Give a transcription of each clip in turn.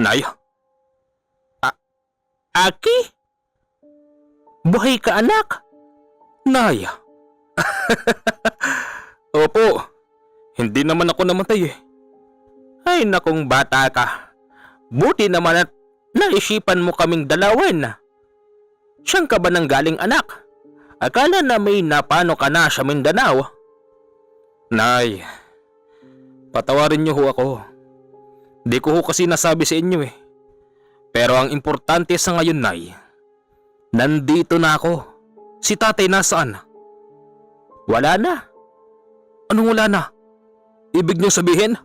Nay, Aki? Buhay ka, anak? Nay. Opo, hindi naman ako namatay eh. Ay nakong bata ka. Buti naman at naisipan mo kaming dalawin. Saan ka ba nang galing, anak? Akala na may napano ka na sa Mindanao. Nay, patawarin niyo ho ako. Di ko ho kasi nasabi sa inyo eh. Pero ang importante sa ngayon, Nay, nandito na ako. Si tatay nasaan? Wala na. Anong wala na? Ibig niyo sabihin?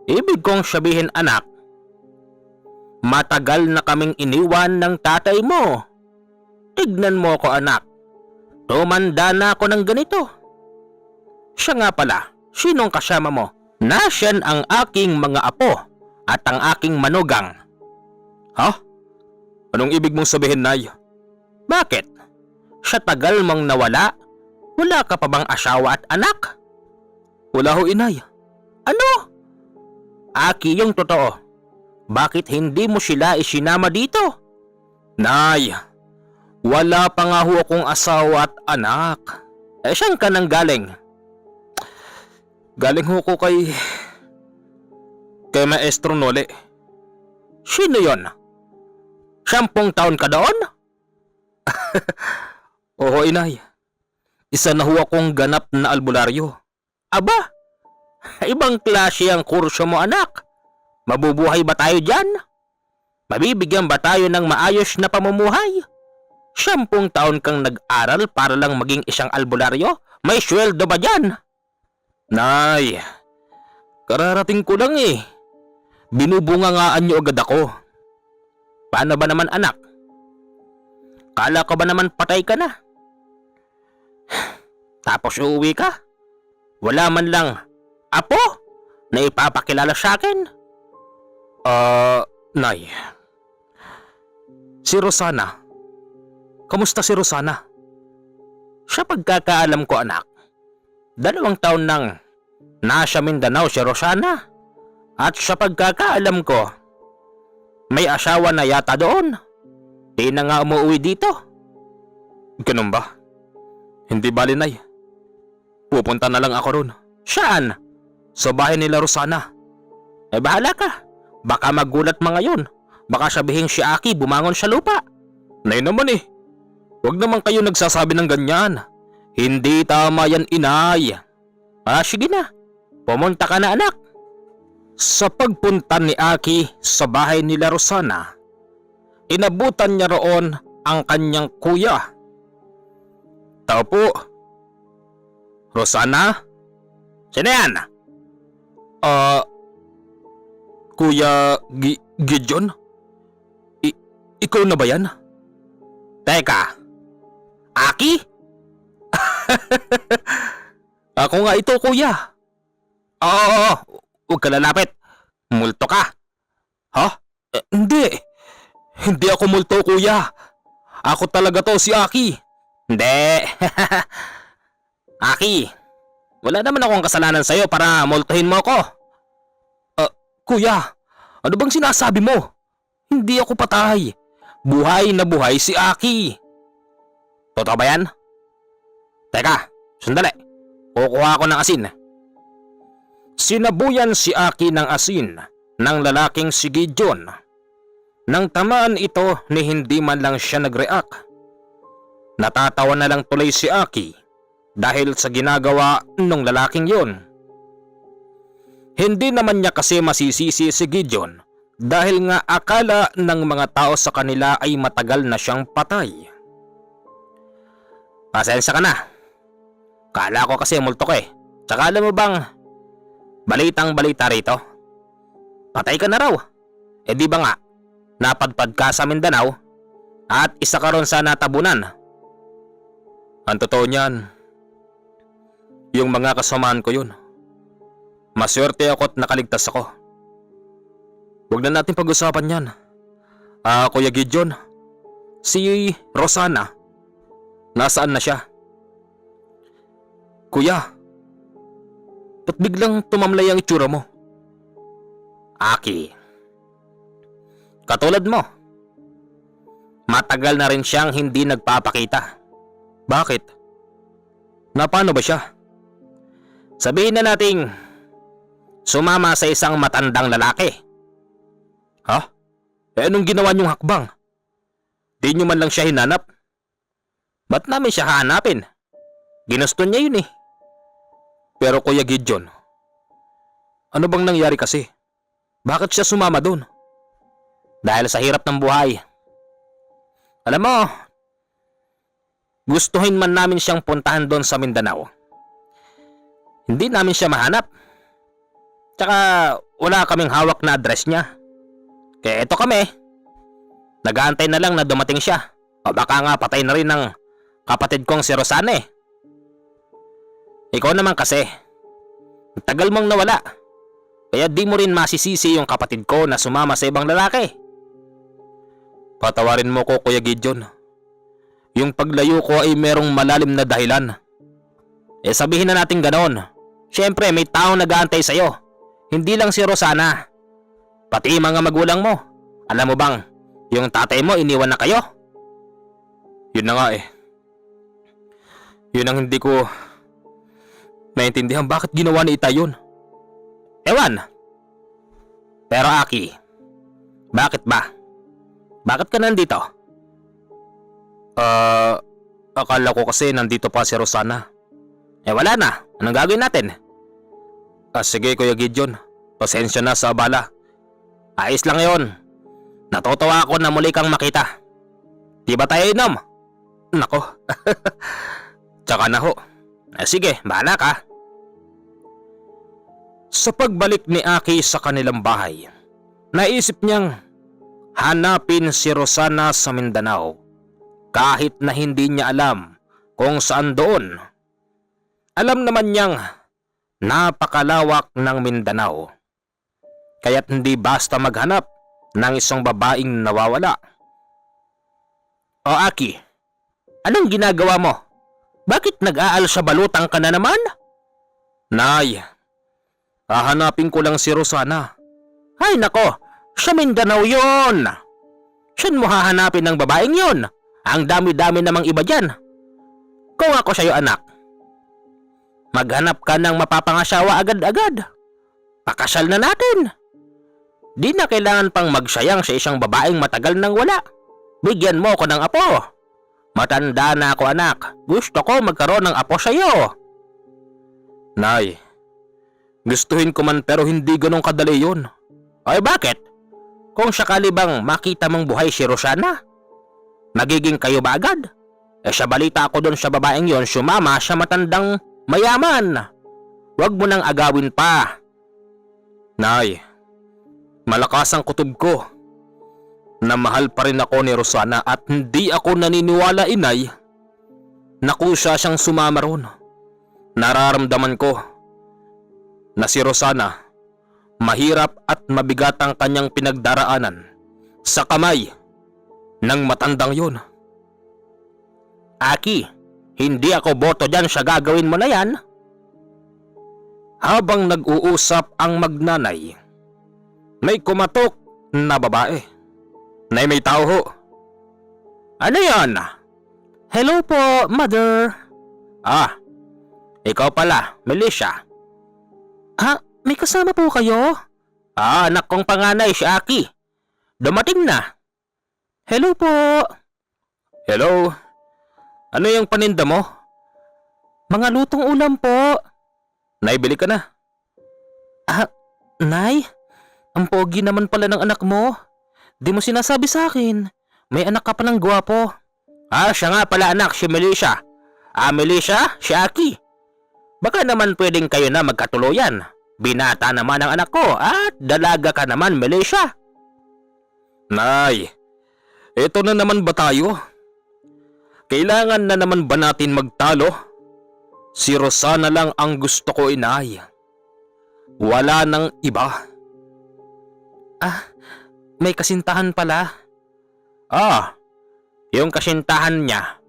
Ibig kong sabihin, anak, matagal na kaming iniwan ng tatay mo. Tignan mo ko, anak. Tumanda na ako ng ganito. Siya nga pala, sinong kasama mo? Nasyan ang aking mga apo at ang aking manugang. Ha? Anong ibig mong sabihin, Nay? Bakit? Sa tagal mong nawala, wala ka pa bang asawa at anak? Wala ho, inay. Ano? Aki yung totoo. Bakit hindi mo sila isinama dito? Nay, wala pa nga ho akong asawa at anak. Saan ka nang galing? Galing ho ko kay Maestro Nole. Sino yon? 10 taon ka doon? Oo, inay. Isa na ho akong ganap na albularyo. Aba, ibang klase ang kurso mo, anak. Mabubuhay ba tayo dyan? Mabibigyan ba tayo ng maayos na pamumuhay? 10 taon kang nag-aral para lang maging isang albularyo? May sweldo ba dyan? Nay, kararating ko lang eh. Binubungangaan niyo agad ako. Paano ba naman, anak? Kala ko ba naman patay ka na? Tapos uuwi ka? Wala man lang apo na ipapakilala sa akin? Nay. Si Rosana. Kamusta si Rosana? Sa pagkakaalam ko, anak, 2 taon nang nasa Mindanao si Rosana. At sa pagkakaalam ko, may asawa na yata doon. Di na nga umuwi dito. Ganun ba? Hindi bali, Nay. Pupunta na lang ako ron. Saan? Sa bahay nila Rosana. Bahala ka. Baka magulat mga yun. Baka sabihin si Aki bumangon sa lupa. Nay naman eh. Huwag naman kayo nagsasabi ng ganyan. Hindi tama yan, inay. Sige na. Pumunta ka na, anak. Sa pagpunta ni Aki sa bahay nila Rosana, inabutan niya roon ang kanyang kuya. Tao po. Rosana? Sino yan? Kuya Gideon? Ikaw na ba yan? Teka, Aki? Ako nga ito, kuya. Oo, huwag ka lalapit. Multo ka. Ha? Hindi. Hindi ako multo, kuya. Ako talaga to, si Aki. Hindi. Aki, wala naman akong kasalanan sa'yo para multuhin mo ako. Kuya, ano bang sinasabi mo? Hindi ako patay. Buhay na buhay si Aki. Totoo ba yan? Teka, sandali. Kukuha ako ng asin. Sinabuyan si Aki ng asin ng lalaking si Gideon. Nang tamaan ito ni hindi man lang siya nag-react. Natatawa na lang tuloy si Aki dahil sa ginagawa ng lalaking yon. Hindi naman niya kasi masisisi si Gideon dahil nga akala ng mga tao sa kanila ay matagal na siyang patay. Pasensya ka na. Kala ko kasi multo ko eh. Tsaka alam mo bang balitang balita rito? Patay ka na raw. Di ba nga, napadpad ka sa Mindanao at isa ka ron sa natabunan. Ang totoo niyan, yung mga kasamaan ko yun. Maswerte ako at nakaligtas ako. Huwag na natin pag-usapan yan. Kuya Gideon, si Rosana, nasaan na siya? Kuya, ba't biglang tumamlay ang itsura mo? Aki, Katulad mo. Matagal na rin siyang hindi nagpapakita. Bakit? Paano ba siya? Sabihin na nating sumama sa isang matandang lalaki. Ha? Anong ginawa niyong hakbang? Di niyo man lang siya hinanap? Ba't namin siya hahanapin? Ginusto niya yun eh. Pero Kuya Gideon, ano bang nangyari kasi? Bakit siya sumama doon? Dahil sa hirap ng buhay. Alam mo, gustuhin man namin siyang puntahan doon sa Mindanao. Hindi namin siya mahanap. Tsaka wala kaming hawak na address niya. Kaya eto kami. Nag-aantay na lang na dumating siya. O baka nga patay na rin ng kapatid kong si Rosana eh. Ikaw naman kasi, tagal mong nawala. Kaya di mo rin masisisi yung kapatid ko na sumama sa ibang lalaki. Patawarin mo ko, Kuya Gideon. Yung paglayo ko ay merong malalim na dahilan. Sabihin na natin ganoon. Siyempre may taong nag-aantay sa'yo. Hindi lang si Rosana. Pati mga magulang mo. Alam mo bang, yung tatay mo iniwan na kayo? Yun na nga eh. Yun ang hindi ko naintindihan, bakit ginawa ni Itay yun. Ewan. Pero Aki, bakit ba? Bakit ka nandito? Akala ko kasi nandito pa si Rosana. Wala na. Anong gagawin natin? Sige Kuya Gideon. Pasensya na sa abala. Ayos lang yon. Natutuwa ako na muli kang makita. Di ba tayo inom? Nako. Tsaka na ho. Sige, bahala ka. Sa pagbalik ni Aki sa kanilang bahay, naisip niyang hanapin si Rosana sa Mindanao kahit na hindi niya alam kung saan doon. Alam naman niyang napakalawak ng Mindanao, kaya't hindi basta maghanap ng isang babaeng nawawala. O Aki, anong ginagawa mo? Bakit nag-aalsabalutang ka na naman? Nay, hahanapin ko lang si Rosana. Ay nako, sa Mindanao yun. Saan mo hahanapin ng babaeng yun? Ang dami-dami namang iba dyan. Kung ako sa'yo anak, maghanap ka ng mapapangasawa agad-agad. Pakasal na natin. Di na kailangan pang magsayang sa isang babaeng matagal nang wala. Bigyan mo ko ng apo. Matanda na ako anak. Gusto ko magkaroon ng apo sa'yo. Nay, gustuhin ko man pero hindi ganun kadali yun. Ay bakit? Kung sakali bang makita mong buhay si Rosana, magiging kayo ba agad? Sa balita ako doon sa babaeng yon, sumama sa matandang mayaman. Huwag mo nang agawin pa. Nay, malakas ang kutob ko na mahal pa rin ako ni Rosana at hindi ako naniniwala inay na kusa siyang sumama ron. Nararamdaman ko na si Rosana mahirap at mabigat ang kanyang pinagdaraanan sa kamay ng matandang yun. Aki, hindi ako boto dyan sa gagawin mo na yan. Habang nag-uusap ang magnanay, may kumatok na babae. Nay, may tao ho. Ano yan? Hello po, mother. Ikaw pala, Melissa. May kasama po kayo? Anak kong panganay si Aki. Dumating na. Hello po. Hello. Ano yung paninda mo? Mga lutong ulam po. Nay, bili ka na. Nay, ang pogi naman pala ng anak mo. Di mo sinasabi sa akin. May anak ka palang gwapo. Siya nga pala anak, si Melissa. Melissa, si Aki. Baka naman pwedeng kayo na magkatuluyan. Binata naman ang anak ko at dalaga ka naman, Melissa. Nay, eto na naman ba tayo? Kailangan na naman ba natin magtalo? Si Rosana lang ang gusto ko, inay. Wala nang iba. May kasintahan pala. Yung kasintahan niya,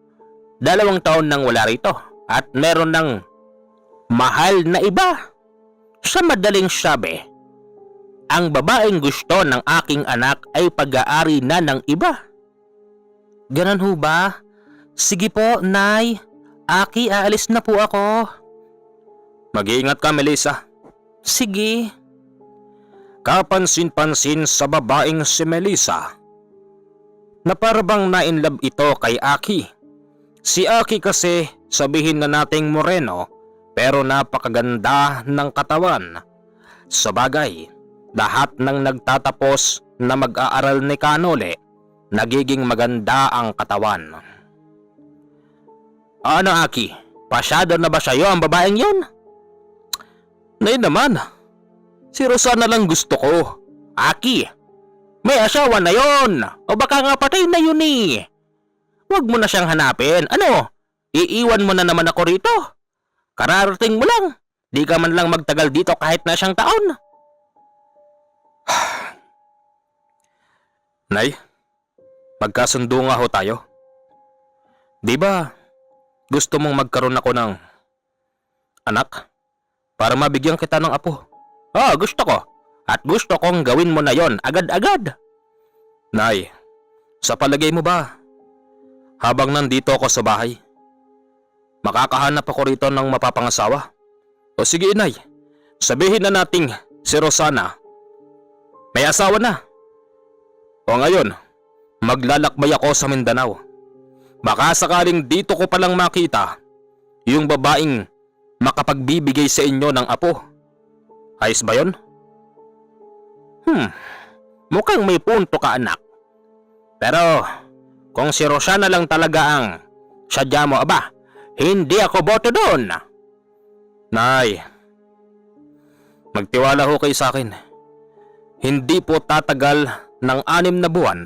2 taon nang wala rito at meron ng mahal na iba. Sa madaling sabi, ang babaeng gusto ng aking anak ay pag-aari na ng iba. Ganon ho ba? Sige po, Nay. Aki, aalis na po ako. Mag-iingat ka, Melissa. Sige. Kapansin-pansin sa babaeng si Melissa na parabang na-inlove ito kay Aki. Si Aki kasi, sabihin na nating moreno, pero napakaganda ng katawan. Sabagay, lahat ng nagtatapos na mag-aaral ni Kanole, nagiging maganda ang katawan. Ano, Aki? Pasyado na ba sa'yo ang babaeng yun? Nay naman, si Rosana lang gusto ko. Aki, may asawa na yon. O baka nga patay na yun eh. Huwag mo na siyang hanapin. Ano? Iiwan mo na naman ako rito. Kararating mo lang. Di ka man lang magtagal dito kahit na siyang taon. Nay, magkasundo nga ho tayo. Di ba gusto mong magkaroon ako ng anak para mabigyan kita ng apo? Gusto ko. At gusto kong gawin mo na yon agad-agad. Nay, sa palagay mo ba, habang nandito ako sa bahay, makakahanap ako rito ng mapapangasawa? O sige, Inay, sabihin na nating si Rosana may asawa na. O ngayon, maglalakbay ako sa Mindanao. Baka sakaling dito ko palang makita yung babaeng makapagbibigay sa inyo ng apo. Ayos ba yun? Mukhang may punto ka, anak. Pero kung si Rosana lang talaga ang sadya mo, hindi ako boto doon. Nay, magtiwala ho kayo sa akin. Hindi po tatagal ng 6 na buwan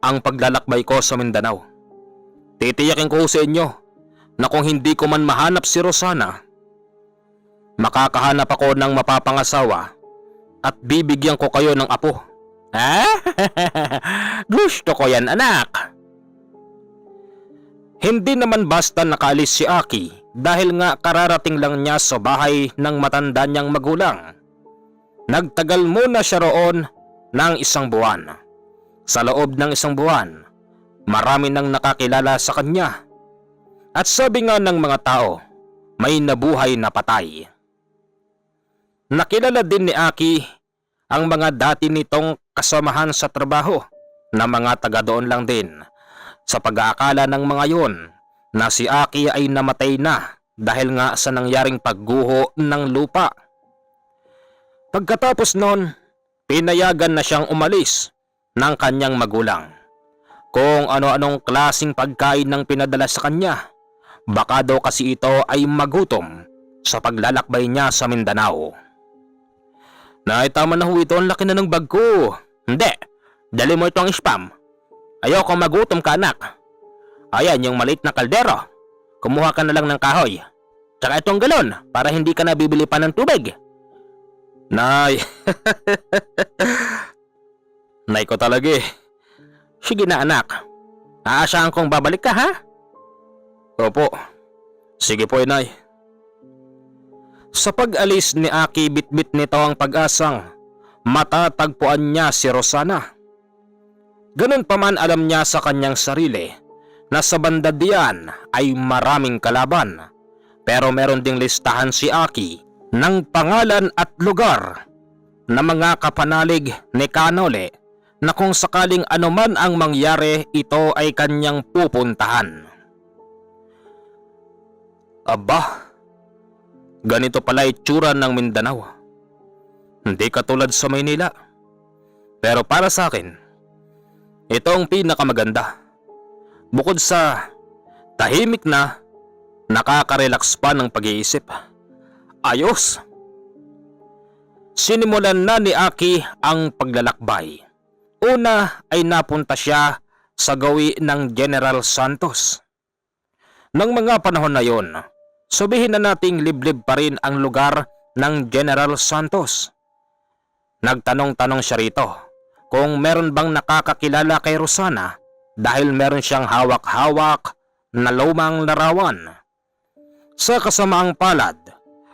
ang paglalakbay ko sa Mindanao. Titiyakin ko sa inyo na kung hindi ko man mahanap si Rosana, makakahanap ako ng mapapangasawa at bibigyan ko kayo ng apo. Gusto ko yan, anak. Hindi naman basta nakaalis si Aki dahil nga kararating lang niya sa bahay ng matanda niyang magulang. Nagtagal muna siya roon ng 1 buwan. Sa loob ng 1 buwan, marami nang nakakilala sa kanya. At sabi nga ng mga tao, may nabuhay na patay. Nakilala din ni Aki ang mga dati nitong kasamahan sa trabaho na mga taga doon lang din. Sa pag-aakala ng mga yon na si Aki ay namatay na dahil nga sa nangyaring pagguho ng lupa. Pagkatapos noon, pinayagan na siyang umalis ng kanyang magulang. Kung ano-anong klaseng pagkain ng pinadala sa kanya, baka daw kasi ito ay magutom sa paglalakbay niya sa Mindanao. Nay, tama na ho ito, ang laki na ng bag ko. Hindi, dali mo itong spam. Ayoko magutom ka, anak. Ayan yung maliit na kaldero. Kumuha ka na lang ng kahoy. Tsaka itong galon para hindi ka na bibili pa ng tubig. Nay, Nay ko talaga eh. Sige na, anak. Aasahan kong babalik ka, ha? Opo. Sige po, Inay. Sa pag-alis ni Aki, bitbit nito ang pag-asang matatagpuan niya si Rosana. Ganun pa man alam niya sa kanyang sarili na sa banda diyan ay maraming kalaban. Pero meron ding listahan si Aki ng pangalan at lugar na mga kapanalig ni Kanole na kung sakaling anuman ang mangyari, ito ay kanyang pupuntahan. Aba, ganito pala itsura ng Mindanao. Hindi katulad sa Maynila. Pero para sa akin, ito ang pinakamaganda. Bukod sa tahimik na, nakaka-relax pa ng pag-iisip. Ayos! Sinimulan na ni Aki ang paglalakbay. Una ay napunta siya sa gawi ng General Santos. Nang mga panahon na yon, sabihin na nating liblib pa rin ang lugar ng General Santos. Nagtanong-tanong siya rito kung meron bang nakakakilala kay Rosana dahil meron siyang hawak-hawak na lumang larawan. Sa kasamaang palad,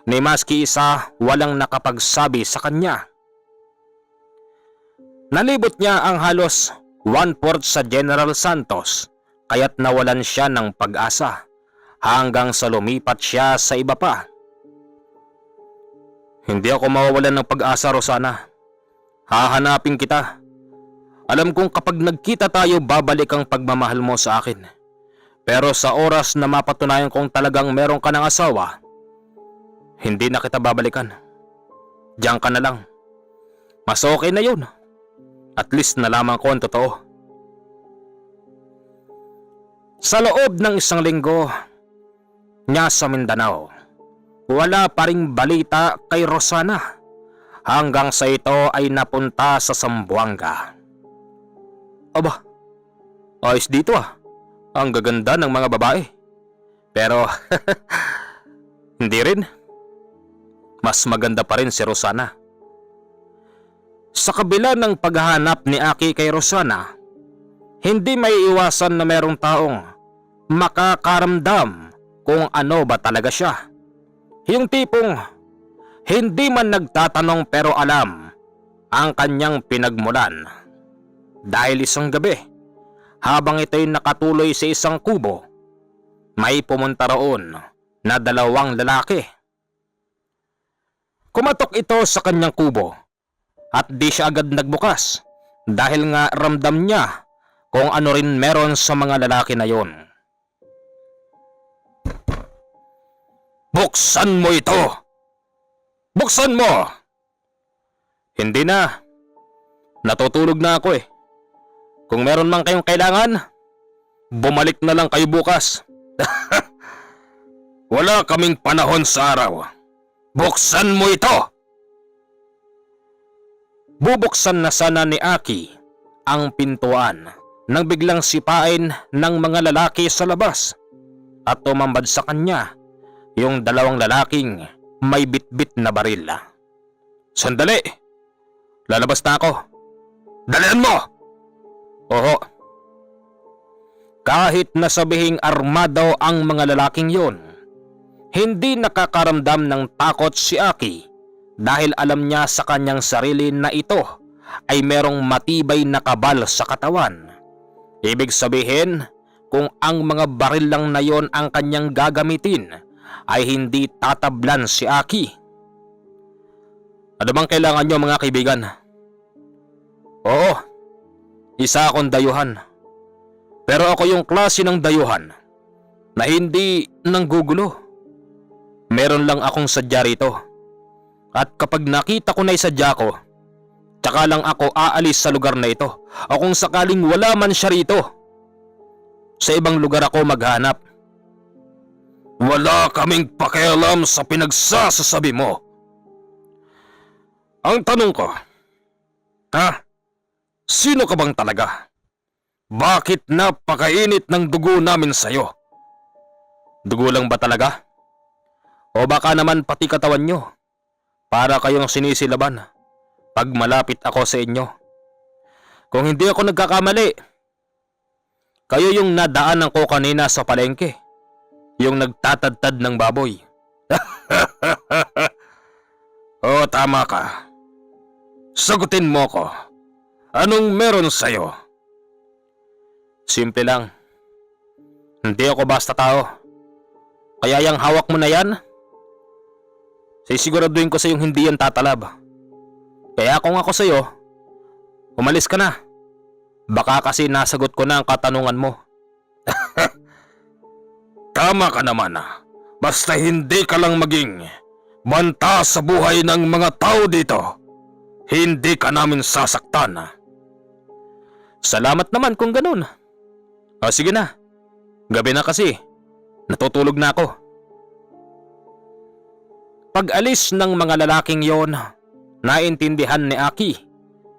ni maski isa walang nakapagsabi sa kanya. Nalibot niya ang halos 1/4 sa General Santos kaya't nawalan siya ng pag-asa hanggang sa lumipat siya sa iba pa. Hindi ako mawawalan ng pag-asa, Rosana. Hahanapin kita. Alam kong kapag nagkita tayo babalik ang pagmamahal mo sa akin. Pero sa oras na mapatunayan kong talagang meron ka ng asawa, hindi na kita babalikan. Diyan ka na lang. Mas okay na yun. At least nalaman ko ang totoo. Sa loob ng 1 linggo niya sa Mindanao, wala pa ring balita kay Rosana hanggang sa ito ay napunta sa Zamboanga. Aba, ayos dito ah. Ang gaganda ng mga babae. Pero hindi rin. Mas maganda pa rin si Rosana. Sa kabila ng paghahanap ni Aki kay Rosana, hindi may iwasan na merong taong makakaramdam kung ano ba talaga siya. Yung tipong hindi man nagtatanong pero alam ang kanyang pinagmulan. Dahil isang gabi, habang ito'y nakatuloy sa isang kubo, may pumunta roon na 2 lalaki. Kumatok ito sa kanyang kubo at di siya agad nagbukas dahil nga ramdam niya kung ano rin meron sa mga lalaki na yon. Buksan mo ito! Buksan mo! Hindi na. Natutulog na ako eh. Kung meron man kayong kailangan, bumalik na lang kayo bukas. Wala kaming panahon sa araw. Buksan mo ito! Bubuksan na sana ni Aki ang pintuan nang biglang sipain ng mga lalaki sa labas at tumambad sa kanya yung 2 lalaking may bitbit na baril. Sandali! Lalabas na ako. Dalian mo! Oho. Kahit nasabihing armado ang mga lalaking yon, hindi nakakaramdam ng takot si Aki dahil alam niya sa kanyang sarili na ito ay merong matibay na kabal sa katawan. Ibig sabihin, kung ang mga baril lang na yon ang kanyang gagamitin, ay hindi tatablan si Aki. Ano bang kailangan nyo mga kaibigan? Oo, isa akong dayuhan. Pero ako yung klase ng dayuhan na hindi nanggugulo. Meron lang akong sadya rito. At kapag nakita ko na isadya ko, tsaka lang ako aalis sa lugar na ito. O kung sakaling wala man siya rito, sa ibang lugar ako maghanap. Wala kaming pakialam sa pinagsasasabi mo. Ang tanong ko, sino ka bang talaga? Bakit napakainit ng dugo namin sa'yo? Dugo lang ba talaga? O baka naman pati katawan nyo? Para kayong sinisilaban pag malapit ako sa inyo. Kung hindi ako nagkakamali, kayo yung nadaanan ko kanina sa palengke. Yung nagtatadtad ng baboy. Oo, tama ka. Sagutin mo ko. Anong meron sa'yo? Simple lang. Hindi ako basta tao. Kaya yung hawak mo na yan, sisiguraduhin ko sa yung hindi yan tatalab. Kaya kung ako sa'yo, umalis ka na. Baka kasi nasagot ko na ang katanungan mo. Tama ka naman. Basta hindi ka lang maging banta sa buhay ng mga tao dito. Hindi ka namin sasaktan. Salamat naman kung ganun. O sige na. Gabi na kasi. Natutulog na ako. Pag-alis ng mga lalaking yon, naintindihan ni Aki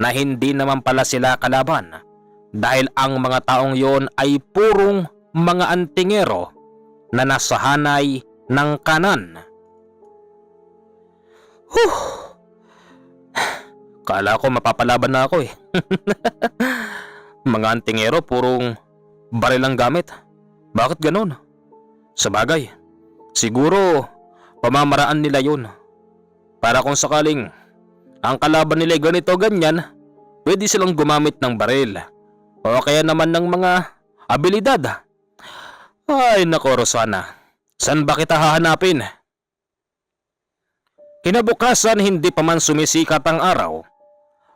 na hindi naman pala sila kalaban dahil ang mga taong yon ay purong mga antingero na nasa hanay ng kanan. Kala ko mapapalaban na ako eh. Mga antingero purong baril ang gamit. Bakit ganun? Sabagay, siguro pamamaraan nila yun. Para kung sakaling ang kalaban nila ganito ganyan, pwede silang gumamit ng baril o kaya naman ng mga abilidad. Ay nako Rosana, saan ba kita hahanapin? Kinabukasan hindi pa man sumisikat ang araw,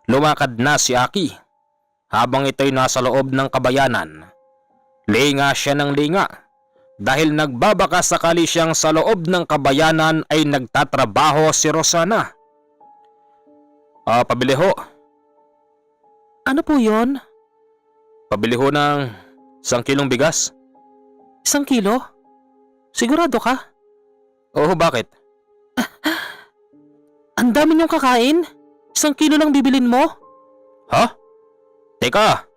lumakad na si Aki. Habang ito'y nasa loob ng kabayanan, linga siya ng linga dahil nagbabaka sakali siyang sa loob ng kabayanan ay nagtatrabaho si Rosana. Pabili ho. Ano po yon? Pabili ho ng 1 kilong bigas. 1 kilo? Sigurado ka? Oo, bakit? Ang dami niyong kakain? 1 kilo lang bibilin mo? Ha? Teka,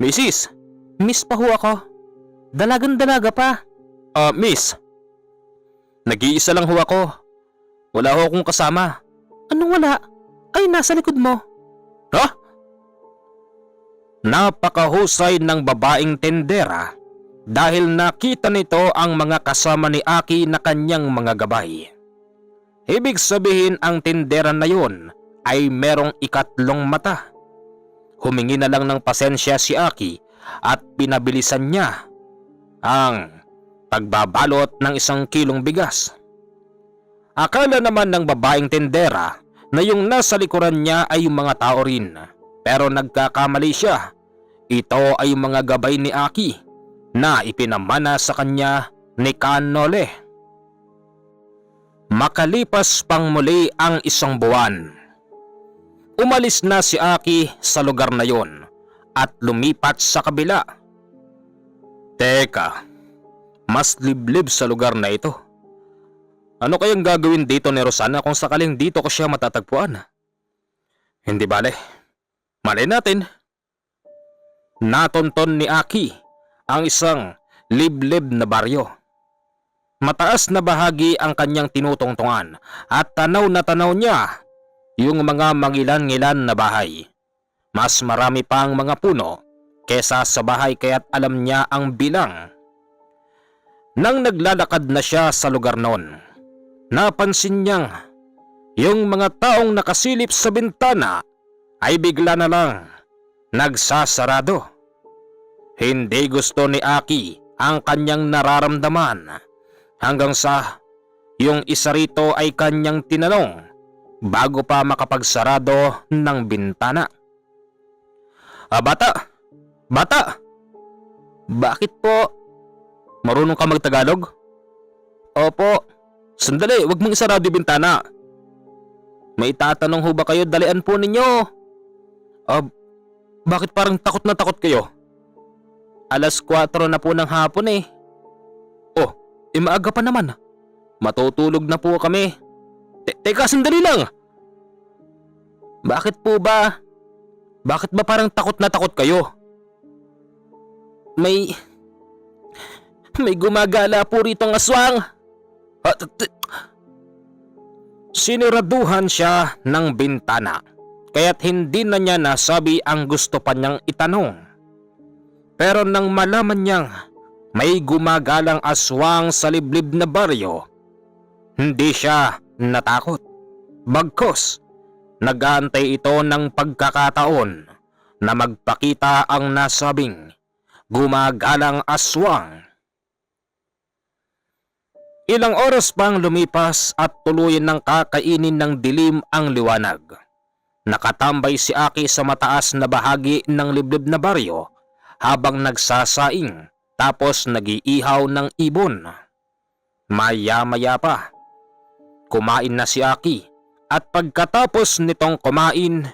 Mrs. Miss pa ho ako. Dalagang-dalaga pa. Miss. Nag-iisa lang ho ako. Wala ho akong kasama. Anong wala? Ay, nasa likod mo. Ha? Napakahusay ng babaeng tendera dahil nakita nito ang mga kasama ni Aki na kanyang mga gabay. Ibig sabihin ang tindera na yun ay merong ikatlong mata. Humingi na lang ng pasensya si Aki at pinabilisan niya ang pagbabalot ng 1 kilong bigas. Akala naman ng babaeng tindera na yung nasa likuran niya ay yung mga tao rin, pero nagkakamali siya. Ito ay mga gabay ni Aki na ipinamana sa kanya ni Kanole. Makalipas pang muli ang 1 buwan, umalis na si Aki sa lugar na yon at lumipat sa kabila. Teka, mas liblib sa lugar na ito. Ano kayang gagawin dito ni Rosana kung sakaling dito ko siya matatagpuan? Hindi bale, malay natin. Natonton ni Aki ang isang liblib na baryo. Mataas na bahagi ang kanyang tinutungtungan at tanaw na tanaw niya yung mga mangilan-ngilan na bahay. Mas marami pa ang mga puno kesa sa bahay kaya't alam niya ang bilang. Nang naglalakad na siya sa lugar noon, napansin niyang yung mga taong nakasilip sa bintana ay bigla na lang nagsasarado. Hindi gusto ni Aki ang kanyang nararamdaman. Hanggang sa yung isa rito ay kanyang tinanong bago pa makapagsarado ng bintana. Bata! Bata! Bakit po? Marunong ka magtagalog? Opo. Sandali, wag mong isarado yung bintana. May tatanong ho ba kayo? Dalian po ninyo. Bakit parang takot na takot kayo? 4:00 na po ng hapon eh. Maaga pa naman. Matutulog na po kami. Teka, sandali lang. Bakit po ba? Bakit ba parang takot na takot kayo? May gumagala po rito ng aswang. Siniraduhan siya ng bintana, kaya't hindi na niya nasabi ang gusto pa niyang itanong. Pero nang malaman niyang may gumagalang aswang sa liblib na baryo, hindi siya natakot. Bagkus, nag-aantay ito ng pagkakataon na magpakita ang nasabing gumagalang aswang. Ilang oras pang lumipas at tuluyan ng kakainin ng dilim ang liwanag. Nakatambay si Aki sa mataas na bahagi ng liblib na baryo habang nagsasaing. Tapos nag-iihaw ng ibon. Maya-maya pa, kumain na si Aki at pagkatapos nitong kumain,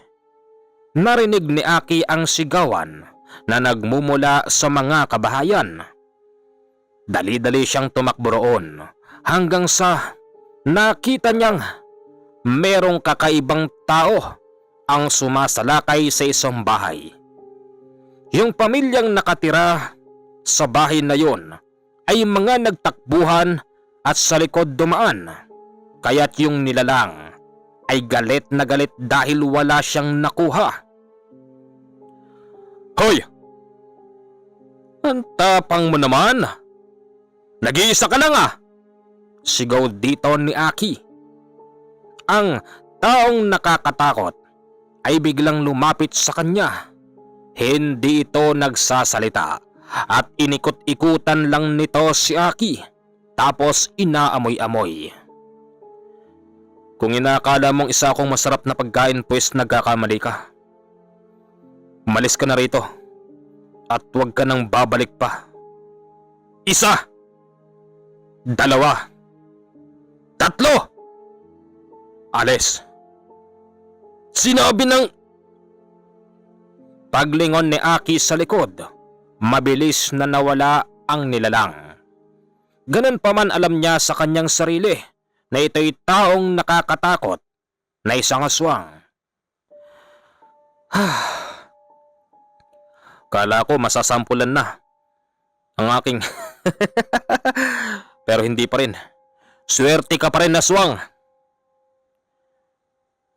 narinig ni Aki ang sigawan na nagmumula sa mga kabahayan. Dali-dali siyang tumakbo roon hanggang sa nakita niyang merong kakaibang tao ang sumasalakay sa isang bahay. Yung pamilyang nakatira sa bahay na yon ay mga nagtakbuhan at sa likod dumaan, kaya't yung nilalang ay galit na galit dahil wala siyang nakuha. Hoy! Ang tapang mo naman! Nag-iisa ka lang ah! Sigaw dito ni Aki. Ang taong nakakatakot ay biglang lumapit sa kanya. Hindi ito nagsasalita at inikot-ikutan lang nito si Aki tapos inaamoy-amoy. Kung inakala mong isa akong masarap na pagkain pues nagkakamali ka. Umalis ka na rito at huwag ka nang babalik pa. 1, 2, 3. Alis. Sinabi ng... Paglingon ni Aki sa likod, mabilis na nawala ang nilalang. Ganun pa man alam niya sa kanyang sarili na ito'y taong nakakatakot na isang aswang. Kala ko masasampulan na ang aking... Pero hindi pa rin. Swerte ka pa rin, aswang.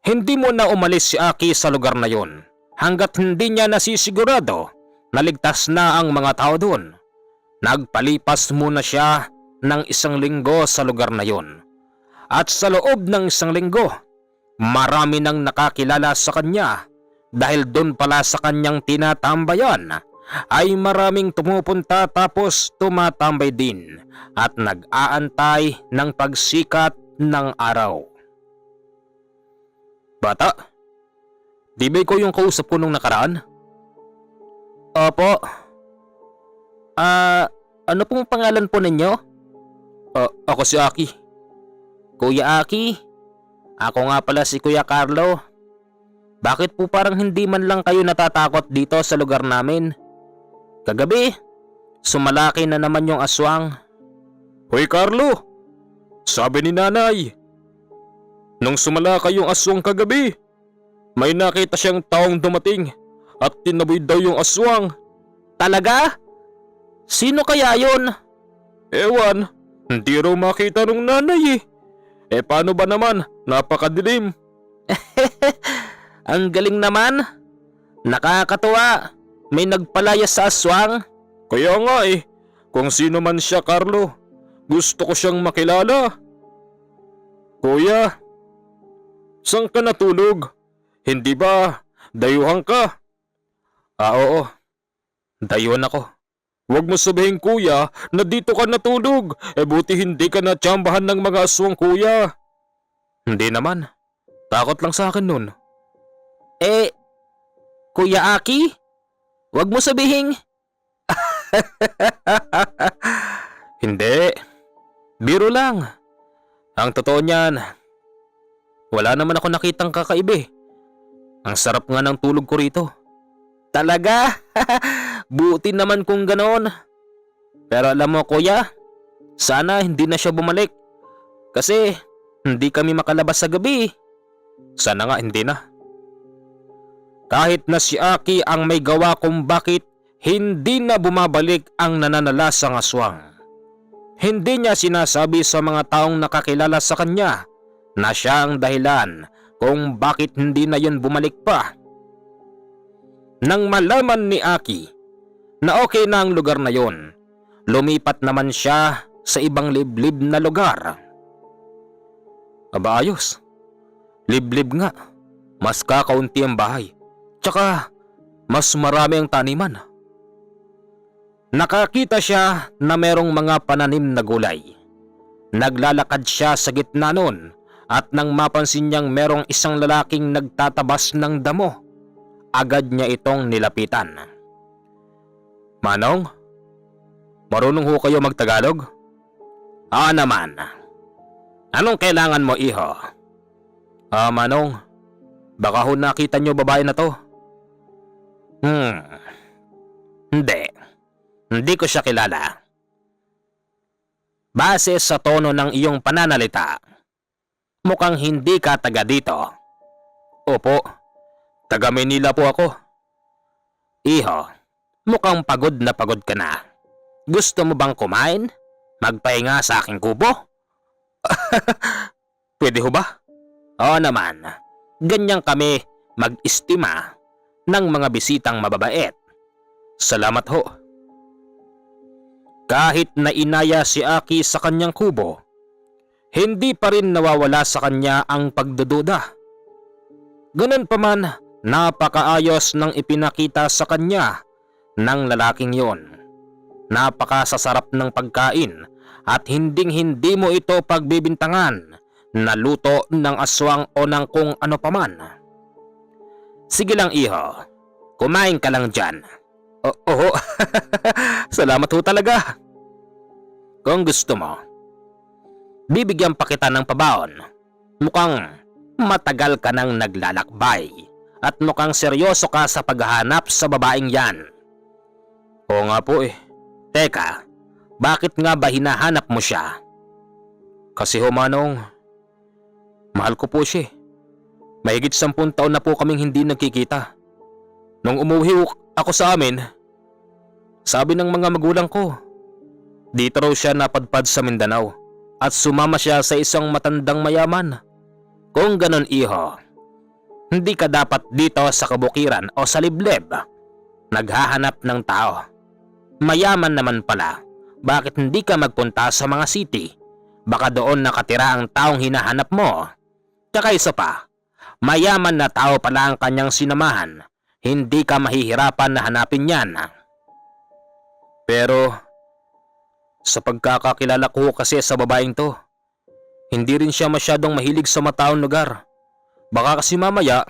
Hindi mo na umalis si Aki sa lugar na yon hanggat hindi niya nasisigurado na ligtas na ang mga tao doon. Nagpalipas muna siya ng 1 linggo sa lugar na yon. At sa loob ng 1 linggo, marami nang nakakilala sa kanya dahil doon pala sa kanyang tinatambayan ay maraming tumupunta tapos tumatambay din at nag-aantay ng pagsikat ng araw. Bata, di ba ko yung kausap ko nung nakaraan? Opo. Ano pong pangalan po ninyo? Ako si Aki. Kuya Aki? Ako nga pala si Kuya Carlo. Bakit po parang hindi man lang kayo natatakot dito sa lugar namin? Kagabi, sumalaki na naman yung aswang. Hoy Carlo, sabi ni nanay, nung sumalaki yung aswang kagabi, may nakita siyang taong dumating at tinaboy daw yung aswang. Talaga? Sino kaya yun? Ewan, hindi raw makita nung nanay eh. Paano ba naman? Napakadilim. Ang galing naman. Nakakatuwa. May nagpalayas sa aswang. Kaya nga eh. Kung sino man siya, Carlo, gusto ko siyang makilala. Kuya, saan ka natulog? Hindi ba dayuhan ka? Oo. Dayuhan ako. Huwag mo sabihin kuya na dito ka natulog. Buti hindi ka natsambahan ng mga aswang kuya. Hindi naman. Takot lang sa akin nun. Kuya Aki? Huwag mo sabihin. Hindi. Biro lang. Ang totoo niyan, wala naman ako nakitang kakaiba. Ang sarap nga ng tulog ko rito. Talaga? Buti naman kung ganoon. Pero alam mo kuya, sana hindi na siya bumalik. Kasi hindi kami makalabas sa gabi. Sana nga hindi na. Kahit na si Aki ang may gawa kung bakit hindi na bumabalik ang nananalasang aswang. Hindi niya sinasabi sa mga taong nakakilala sa kanya na siya ang dahilan kung bakit hindi na yun bumalik pa. Nang malaman ni Aki na okay na ang lugar na yon, lumipat naman siya sa ibang liblib na lugar. Aba ayos, liblib nga, mas kakaunti ang bahay, tsaka mas marami ang taniman. Nakakita siya na merong mga pananim na gulay. Naglalakad siya sa gitna nun at nang mapansin niyang merong isang lalaking nagtatabas ng damo, agad niya itong nilapitan. Manong, marunong ho kayo magtagalog? Naman. Anong kailangan mo, iho? Manong, baka ho nakita niyo babae na to. Hindi ko siya kilala. Base sa tono ng iyong pananalita, mukhang hindi ka taga dito. Opo, taga Manila po ako. Iho, mukhang pagod na pagod ka na. Gusto mo bang kumain? Magpahinga sa aking kubo? Pwede ho ba? Oo naman, ganyan kami mag-istima ng mga bisitang mababait. Salamat ho. Kahit na inaya si Aki sa kanyang kubo, hindi pa rin nawawala sa kanya ang pagdududa. Ganun pa man, Napakaayos ng ipinakita sa kanya ng lalaking yon. Napakasasarap ng pagkain at hinding-hindi mo ito pagbibintangan na luto ng aswang o ng kung ano paman. Sige lang iho, kumain ka lang dyan. Oo, salamat ho talaga. Kung gusto mo, bibigyan pa kita ng pabaon. Mukhang matagal ka nang naglalakbay at mukhang seryoso ka sa paghahanap sa babaeng yan. Oo nga po eh. Teka, bakit nga ba hinahanap mo siya? Kasi ho Manong, mahal ko po siya. Mahigit 10 taon na po kaming hindi nagkikita. Nung umuwi ako sa amin, sabi ng mga magulang ko, dito raw siya napadpad sa Mindanao at sumama siya sa isang matandang mayaman. Kung ganon iho, hindi ka dapat dito sa kabukiran o sa liblib naghahanap ng tao. Mayaman naman pala, bakit hindi ka magpunta sa mga city? Baka doon nakatira ang taong hinahanap mo. Tsaka isa pa, mayaman na tao pala ang kanyang sinamahan. Hindi ka mahihirapan na hanapin yan. Pero sa pagkakakilala ko kasi sa babaeng to, hindi rin siya masyadong mahilig sa mataong lugar. Baka kasi mamaya,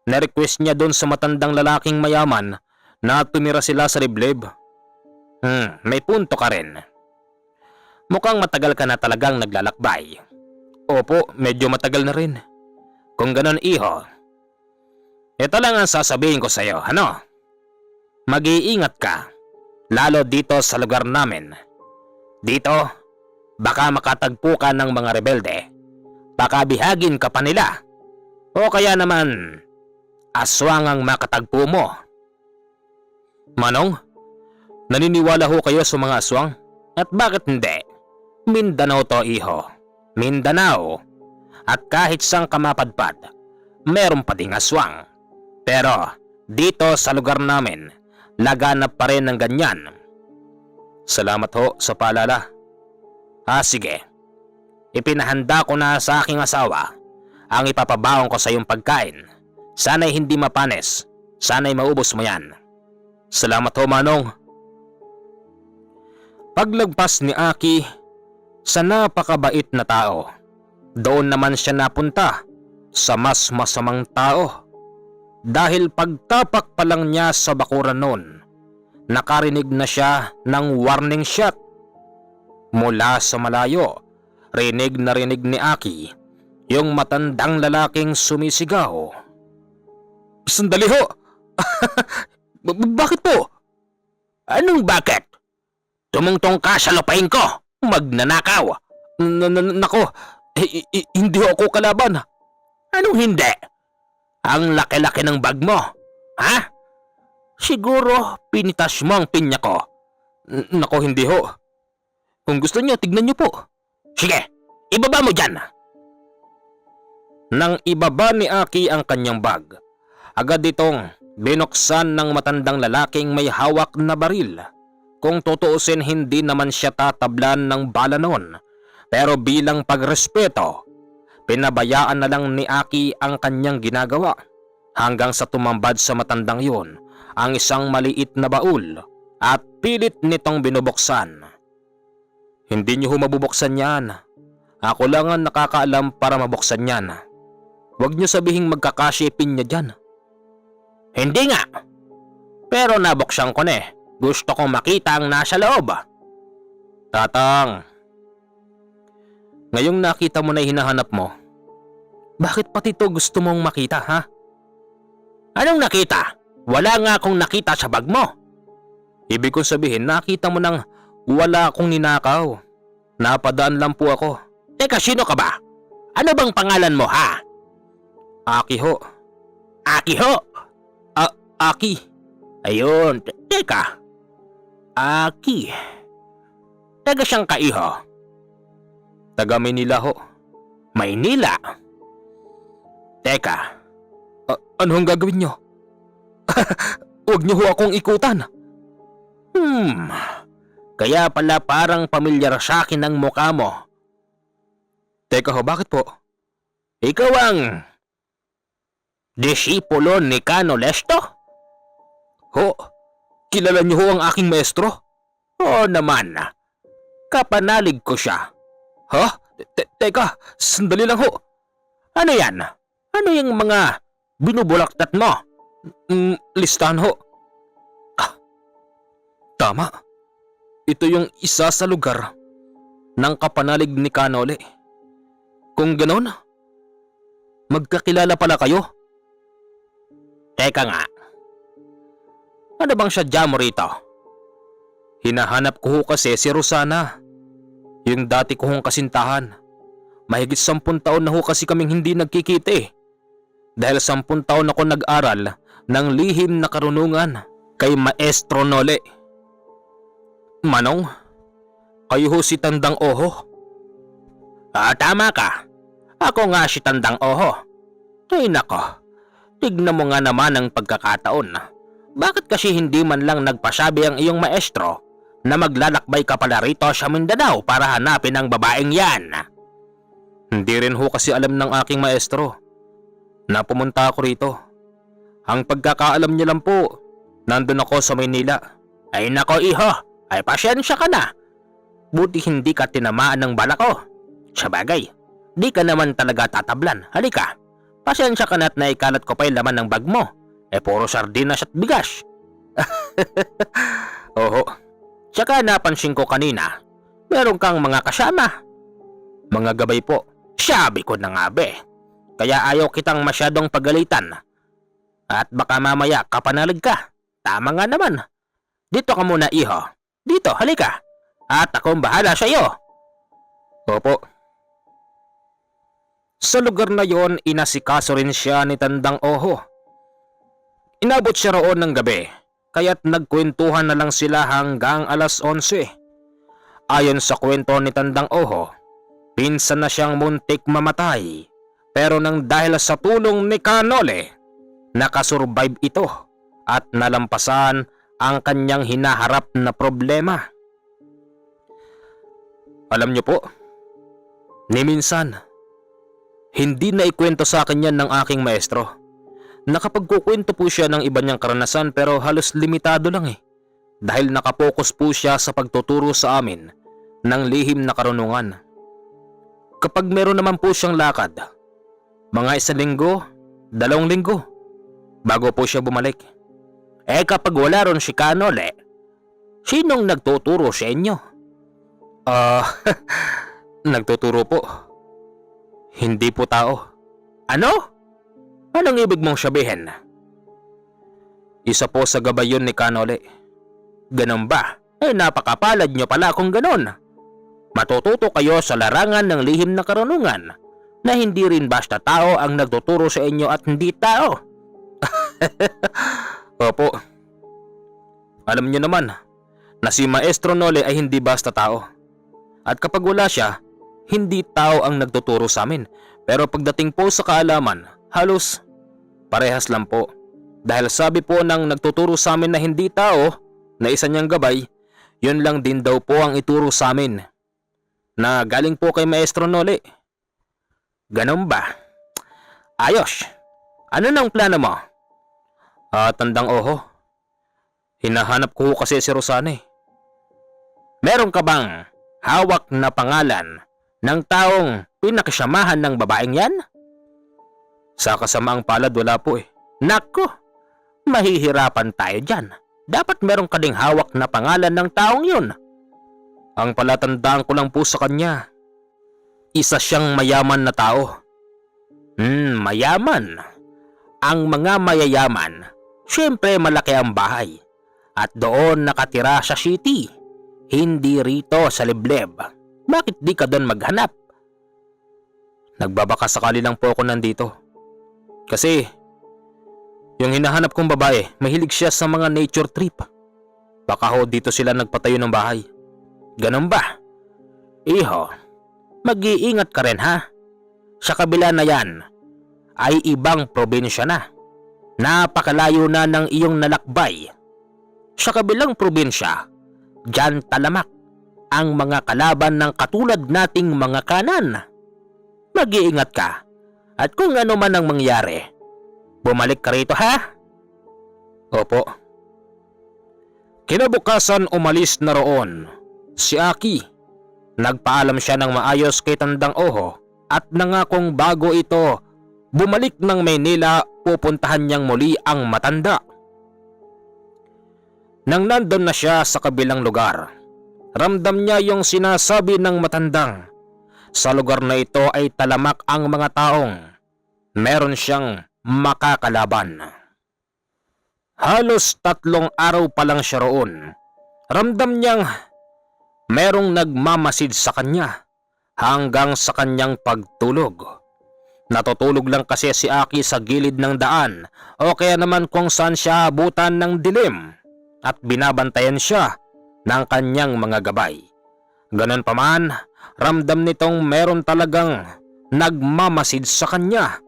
na-request niya doon sa matandang lalaking mayaman na tumira sila sa liblib. May punto ka rin. Mukhang matagal ka na talagang naglalakbay. Opo, medyo matagal na rin. Kung ganon iho, ito lang ang sasabihin ko sa'yo, ano? Mag-iingat ka, lalo dito sa lugar namin. Dito, baka makatagpo ka ng mga rebelde. Baka bihagin ka pa nila. O kaya naman, aswang ang makatagpo mo. Manong, naniniwala ho kayo sa mga aswang? At bakit hindi? Mindanao to iho. Mindanao. At kahit sang kamapadpad, meron pa ding aswang. Pero dito sa lugar namin, laganap pa rin ng ganyan. Salamat ho sa paalala. Sige. Ipinahanda ko na sa aking asawa ang ipapabaon ko sa iyong pagkain. Sana'y hindi mapanis. Sana'y maubos mo yan. Salamat ho Manong. Paglagpas ni Aki sa napakabait na tao, doon naman siya napunta sa mas masamang tao. Dahil pagtapak pa lang niya sa bakuran noon, nakarinig na siya ng warning shot. Mula sa malayo, rinig na rinig ni Aki yung matandang lalaking sumisigaw. Sandali ho! Bakit po? Anong bakit? Tumungtong ka sa lupain ko! Magnanakaw! Nako, hindi ako kalaban. Anong hindi? Ang laki-laki ng bag mo, ha? Siguro pinitas mo ang pinya ko. Nako, hindi ho. Kung gusto niyo, tignan niyo po. Sige, ibaba mo dyan. Nang ibaba ni Aki ang kanyang bag, agad itong binuksan ng matandang lalaking may hawak na baril. Kung tutuusin, hindi naman siya tatablan ng bala noon. Pero bilang pagrespeto, pinabayaan na lang ni Aki ang kanyang ginagawa hanggang sa tumambad sa matandang yun ang isang maliit na baul at pilit nitong binubuksan. Hindi niyo mabubuksan yan. Ako lang ang nakakaalam para mabuksan yan. Huwag niyo sabihing magkakasipin niya dyan. Hindi nga. Pero nabuksan ko na eh. Gusto kong makita ang nasa loob. Tatang, ngayong nakita mo na hinahanap mo, bakit pati to gusto mong makita, ha? Anong nakita? Wala nga akong nakita sa bag mo. Ibig kong sabihin, nakita mo nang wala akong ninakaw. Napadaan lang po ako. Teka, sino ka ba? Ano bang pangalan mo, ha? Aki ho. Aki ho? Aki. Ayun, teka. Aki. Taga siyang kaiho? Taga Maynila ho. Maynila? Teka, ano ang gagawin nyo? Huwag nyo ho akong ikutan. Kaya pala parang pamilyar sa akin ang mukha mo. Teka ho, bakit po? Ikaw ang disipulo ni Kano Lesto? Ho, kilala niyo ho ang aking maestro? Oo naman, kapanalig ko siya. Ha? Teka, sandali lang ho. Ano yan? Ano yung mga binubulaktat mo? Listahan ho. Tama. Ito yung isa sa lugar ng kapanalig ni Kanole. Kung ganon, magkakilala pala kayo. Teka nga. Ano bang sadya mo rito? Hinahanap ko ho kasi si Rosana. Yung dati ko hong kasintahan. Mahigit 10 taon na ho kasi kaming hindi nagkikita eh. Dahil 10 taon ako nag-aral ng lihim na karunungan kay Maestro Nole. Manong, kayo ho si Tandang Oho? Tama ka. Ako nga si Tandang Oho. Ay nako, tignan mo nga naman ang pagkakataon. Bakit kasi hindi man lang nagpasabi ang iyong maestro na maglalakbay ka pala rito sa Mindanao para hanapin ang babaeng yan? Hindi rin ho kasi alam ng aking maestro na pumunta ako rito. Ang pagkakaalam niya lang po, nandun ako sa Maynila. Ay nako iho, ay pasyensya ka na. Buti hindi ka tinamaan ng bala ko. Sabagay, di ka naman talaga tatablan. Halika, pasensya ka na at naikalat ko pa yung laman ng bag mo. Puro sardinas at bigas. Oho, tsaka napansin ko kanina, meron kang mga kasama. Mga gabay po. Sabi ko na nga be. Kaya ayaw kitang masyadong pagalitan. At baka mamaya kapanalig ka. Tama nga naman. Dito ka muna iho. Dito, halika. At akong bahala sa iyo. Opo. Sa lugar na yon, inasikaso rin siya ni Tandang Oho. Inabot siya roon ng gabi, kaya't nagkwentuhan na lang sila hanggang alas 11. Ayon sa kwento ni Tandang Oho, pinsan na siyang muntik mamatay, pero nang dahil sa tulong ni Kanole, nakasurvive ito at nalampasan ang kanyang hinaharap na problema. Alam niyo po, ni minsan, hindi na ikwento sa akin yan ng aking maestro. Nakapagkukwento po siya ng iba niyang karanasan pero halos limitado lang eh. Dahil nakapokus po siya sa pagtuturo sa amin ng lihim na karunungan. Kapag meron naman po siyang lakad, mga 1 linggo, 2 linggo, bago po siya bumalik. Kapag wala ron si Kanole, sinong nagtuturo sa inyo? Nagtuturo po. Hindi po tao. Ano? Anong ibig mong sabihin? Isa po sa gabay yun ni Kanole. Ganon ba? Napakapalad nyo pala kung ganon. Matututo kayo sa larangan ng lihim na karunungan na hindi rin basta tao ang nagtuturo sa inyo at hindi tao. Opo. Alam nyo naman na si Maestro Nole ay hindi basta tao. At kapag wala siya, hindi tao ang nagtuturo sa amin. Pero pagdating po sa kaalaman, halos parehas lang po. Dahil sabi po ng nagtuturo sa amin na hindi tao, na isa niyang gabay, yun lang din daw po ang ituro sa amin. Na galing po kay Maestro Nole. Ganon ba? Ayos. Ano nang plano mo? Tandang Oho, hinahanap ko kasi si Rosana eh. Meron ka bang hawak na pangalan ng taong pinakisamahan ng babaeng yan? Sa kasamaang palad wala po eh. Nako, mahihirapan tayo dyan. Dapat meron ka ding hawak na pangalan ng taong yun. Ang palatandaan ko lang po sa kanya, isa siyang mayaman na tao. Mayaman. Ang mga mayayaman, syempre malaki ang bahay. At doon nakatira sa city. Hindi rito sa liblib. Bakit di ka doon maghanap? Nagbabaka sakali lang po ako nandito. Kasi, yung hinahanap kong babae, mahilig siya sa mga nature trip. Baka ho dito sila nagpatayo ng bahay. Ganun ba? Iho, mag-iingat ka rin ha. Sa kabila na yan, ay ibang probinsya na. Napakalayo na ng iyong nalakbay. Sa kabilang probinsya, dyan talamak ang mga kalaban ng katulad nating mga kanan. Mag-iingat ka. At kung ano man ang mangyari, Bumalik ka rito, ha? Opo. Kinabukasan umalis na roon si Aki. Nagpaalam siya ng maayos kay Tandang Oho at nangakong bago ito bumalik ng Maynila, pupuntahan niyang muli ang matanda. Nang nandun na siya sa kabilang lugar, ramdam niya yung sinasabi ng matandang. Sa lugar na ito ay talamak ang mga taong meron siyang makakalaban. Halos 3 araw pa lang siya roon. Ramdam niyang merong nagmamasid sa kanya hanggang sa kanyang pagtulog. Natutulog lang kasi si Aki sa gilid ng daan o kaya naman kung saan siya abutan ng dilim at binabantayan siya ng kanyang mga gabay. Ganon pa man, ramdam nitong meron talagang nagmamasid sa kanya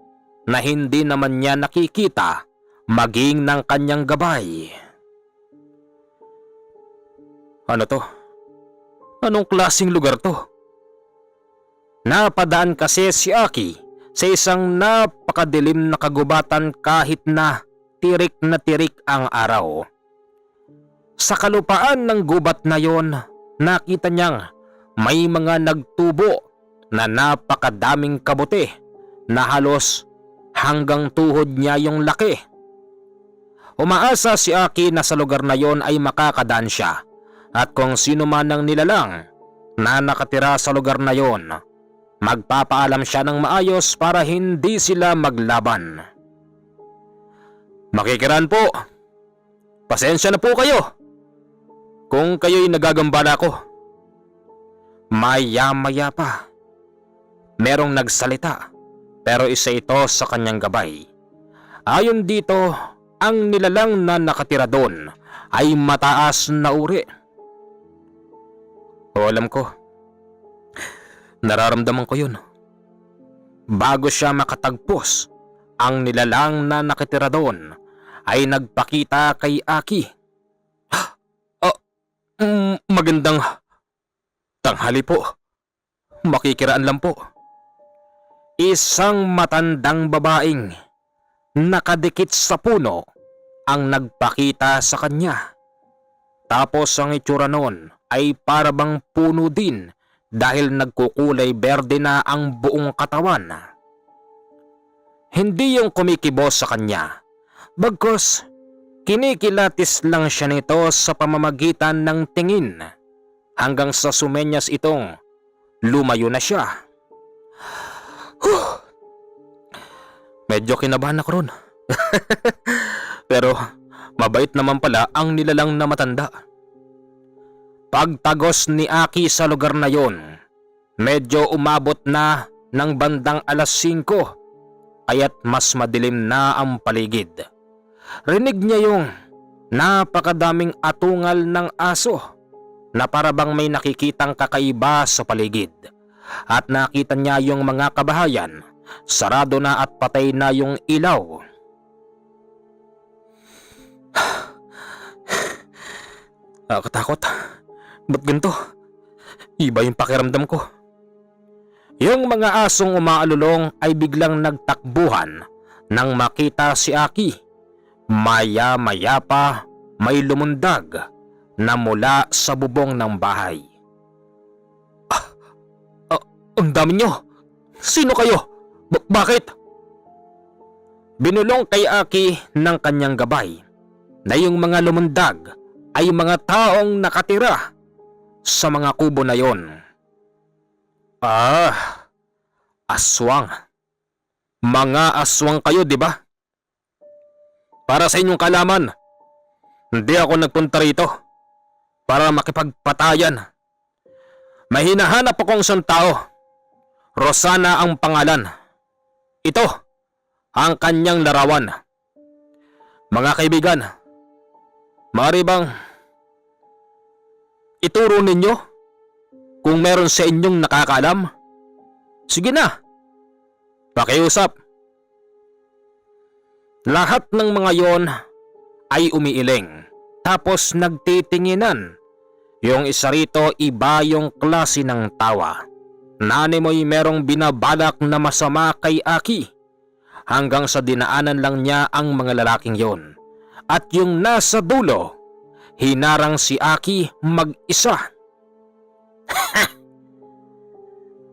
na hindi naman niya nakikita maging ng kanyang gabay. Ano to? Anong klaseng lugar to? Napadaan kasi si Aki sa isang napakadilim na kagubatan kahit na tirik ang araw. Sa kalupaan ng gubat na yon, nakita niyang may mga nagtubo na napakadaming kabuti na halos hanggang tuhod niya yung laki. Umaasa si Aki na sa lugar na yon ay makakadaan siya at kung sino man ang nilalang na nakatira sa lugar na yon, magpapaalam siya ng maayos para hindi sila maglaban. Makikiran po. Pasensya na po kayo kung kayo'y nagagambala ko. Maya-maya pa, merong nagsalita pero isa ito sa kanyang gabay. Ayon dito, ang nilalang na nakatira doon ay mataas na uri. O alam ko, nararamdaman ko yun. Bago siya makatagpos, ang nilalang na nakatira doon ay nagpakita kay Aki. Magandang tanghali po. Makikiraan lang po. Isang matandang babaeng nakadikit sa puno ang nagpakita sa kanya. Tapos ang itsura noon ay parabang puno din dahil nagkukulay berde na ang buong katawan. Hindi yung kumikibos sa kanya, bagkus kinikilatis lang siya nito sa pamamagitan ng tingin hanggang sa sumenyas itong lumayo na siya. Medyo kinabahan ako ron. Pero mabait naman pala ang nilalang na matanda. Pagtagos ni Aki sa lugar na yon, medyo umabot na ng bandang 5:00 kaya't mas madilim na ang paligid. Rinig niya yung napakadaming atungal ng aso na parabang may nakikitang kakaiba sa paligid. At nakita niya yung mga kabahayan, sarado na at patay na yung ilaw. Nakakatakot. Ba't ganito? Iba yung pakiramdam ko. Yung mga asong umaalulong ay biglang nagtakbuhan nang makita si Aki. Maya-maya pa may lumundag na mula sa bubong ng bahay. Ang dami nyo! Sino kayo? Bakit? Binulong kay Aki ng kanyang gabay na yung mga lumundag ay mga taong nakatira sa mga kubo na yon. Aswang. Mga aswang kayo, di ba? Para sa inyong kalaman, hindi ako nagpunta rito para makipagpatayan. May hinahanap akong isang tao. Rosana ang pangalan. Ito ang kanyang larawan. Mga kaibigan, maaari bang ituro ninyo kung meron sa inyong nakakaalam? Sige na, pakiusap. Lahat ng mga yon ay umiiling tapos nagtitinginan. Yung isa rito iba yung klase ng tawa. Nanimoy merong binabalak na masama kay Aki. hanggang sa dinaanan lang niya ang mga lalaking yon. At yung nasa dulo, hinarang si Aki mag-isa.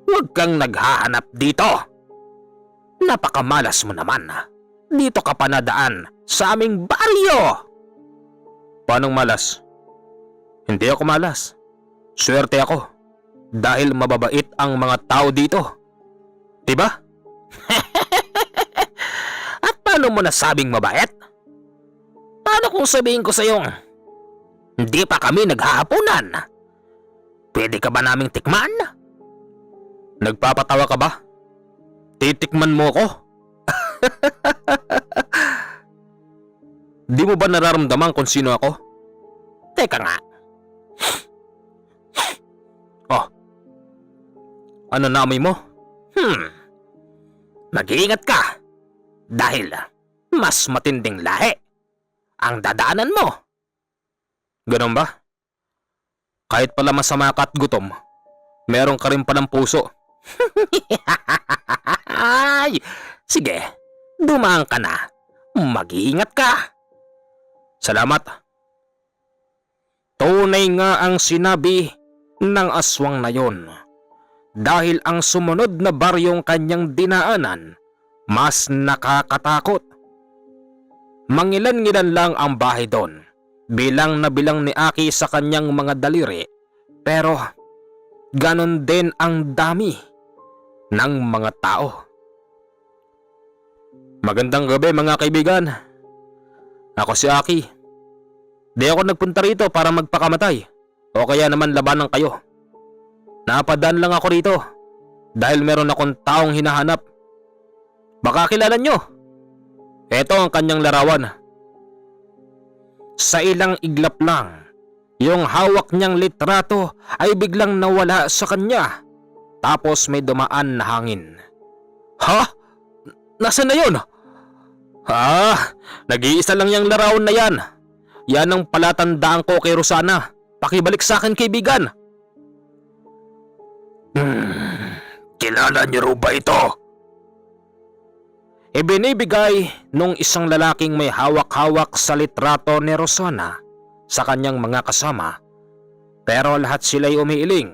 Huwag kang naghahanap dito. Napakamalas mo naman. Dito ka pa nadaan sa aming baryo. Paanong malas? Hindi ako malas. Swerte ako. Dahil mababait ang mga tao dito. Diba? At paano mo nasabing mabait? Paano kung sabihin ko sa'yong hindi pa kami naghahaponan? Pwede ka ba naming tikman? Nagpapatawa ka ba? Titikman mo ko? Di mo ba nararamdaman kung sino ako? Teka nga. Oh. Ano naamoy mo? Mag-iingat ka. Dahil mas matinding lahi ang dadaanan mo. Ganun ba? Kahit pala masama ka at gutom, meron ka rin palang puso. Ay, sige, dumaan ka na. Mag-iingat ka. Salamat. Tunay nga ang sinabi ng aswang na yon. Dahil ang sumunod na baryong kanyang dinaanan, mas nakakatakot. Mangilan-ngilan lang ang bahay doon. Bilang na bilang ni Aki sa kanyang mga daliri. Pero ganon din ang dami ng mga tao. Magandang gabi mga kaibigan. Ako si Aki. Di ako nagpunta rito para magpakamatay o kaya naman labanan kayo. Napadaan lang ako rito dahil meron akong taong hinahanap. Baka kilala nyo. Ito ang kanyang larawan. Sa ilang iglap lang, yung hawak niyang litrato ay biglang nawala sa kanya. Tapos may dumaan na hangin. Ha? Nasaan na yun? Nag-iisa lang yung larawan na yan. Yan ang palatandaan ko kay Rosana. Pakibalik sa akin, kaibigan. Kilala niyo ba ito? Ibinibigay nung isang lalaking may hawak-hawak sa litrato ni Rosana sa kanyang mga kasama. Pero lahat sila'y umiiling.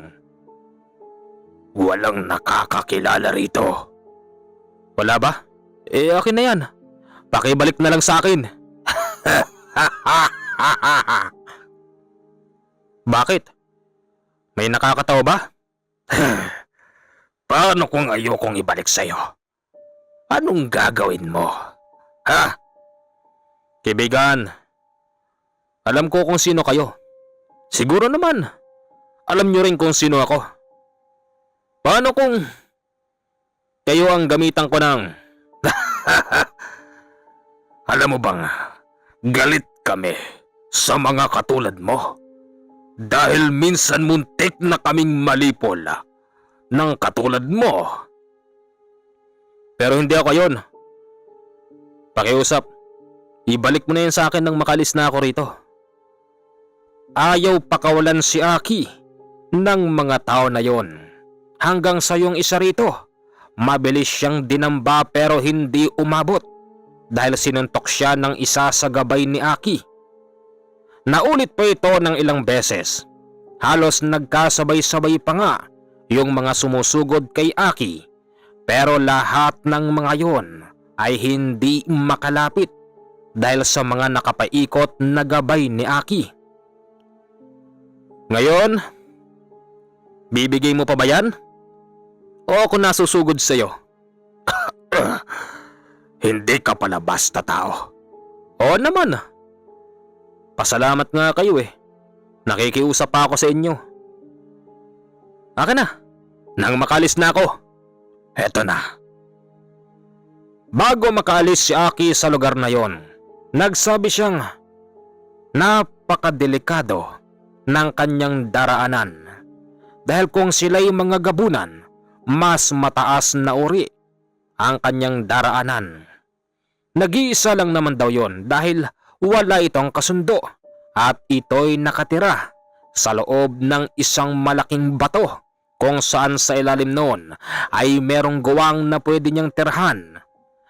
Walang nakakakilala rito. Wala ba? Akin na yan. Pakibalik na lang sa akin. Bakit? May nakakatawa ba? Paano kung ayokong ibalik sa'yo? Anong gagawin mo? Ha? Kaibigan, alam ko kung sino kayo. Siguro naman, alam nyo rin kung sino ako. Paano kung kayo ang gamitan ko ng... Alam mo bang, galit kami sa mga katulad mo. Dahil minsan muntik na kaming malipol ng katulad mo. Pero hindi ako yun. Pakiusap, ibalik mo na yan sa akin nang makalis na ako rito. Ayaw pakawalan si Aki ng mga tao na yon. Hanggang sa yung isa rito, mabilis siyang dinamba pero hindi umabot. Dahil sinuntok siya ng isa sa gabay ni Aki. Naulit pa ito ng ilang beses. Halos nagkasabay-sabay pa nga yung mga sumusugod kay Aki. Pero lahat ng mga yon ay hindi makalapit dahil sa mga nakapaikot na gabay ni Aki. Ngayon, bibigay mo pa ba yan? O ako nasusugod sa'yo? Hindi ka pala basta tao. Oo naman. Pasalamat nga kayo eh. Nakikiusap pa ako sa inyo. Akin na. Nang makalis na ako. Eto na. Bago makalis si Aki sa lugar na yon, nagsabi siyang napakadelikado ng kanyang daraanan. Dahil kung sila'y mga gabunan, mas mataas na uri ang kanyang daraanan. Nag-iisa lang naman daw yon dahil wala itong kasundo at ito'y nakatira sa loob ng isang malaking bato kung saan sa ilalim noon ay merong guwang na pwede niyang tirhan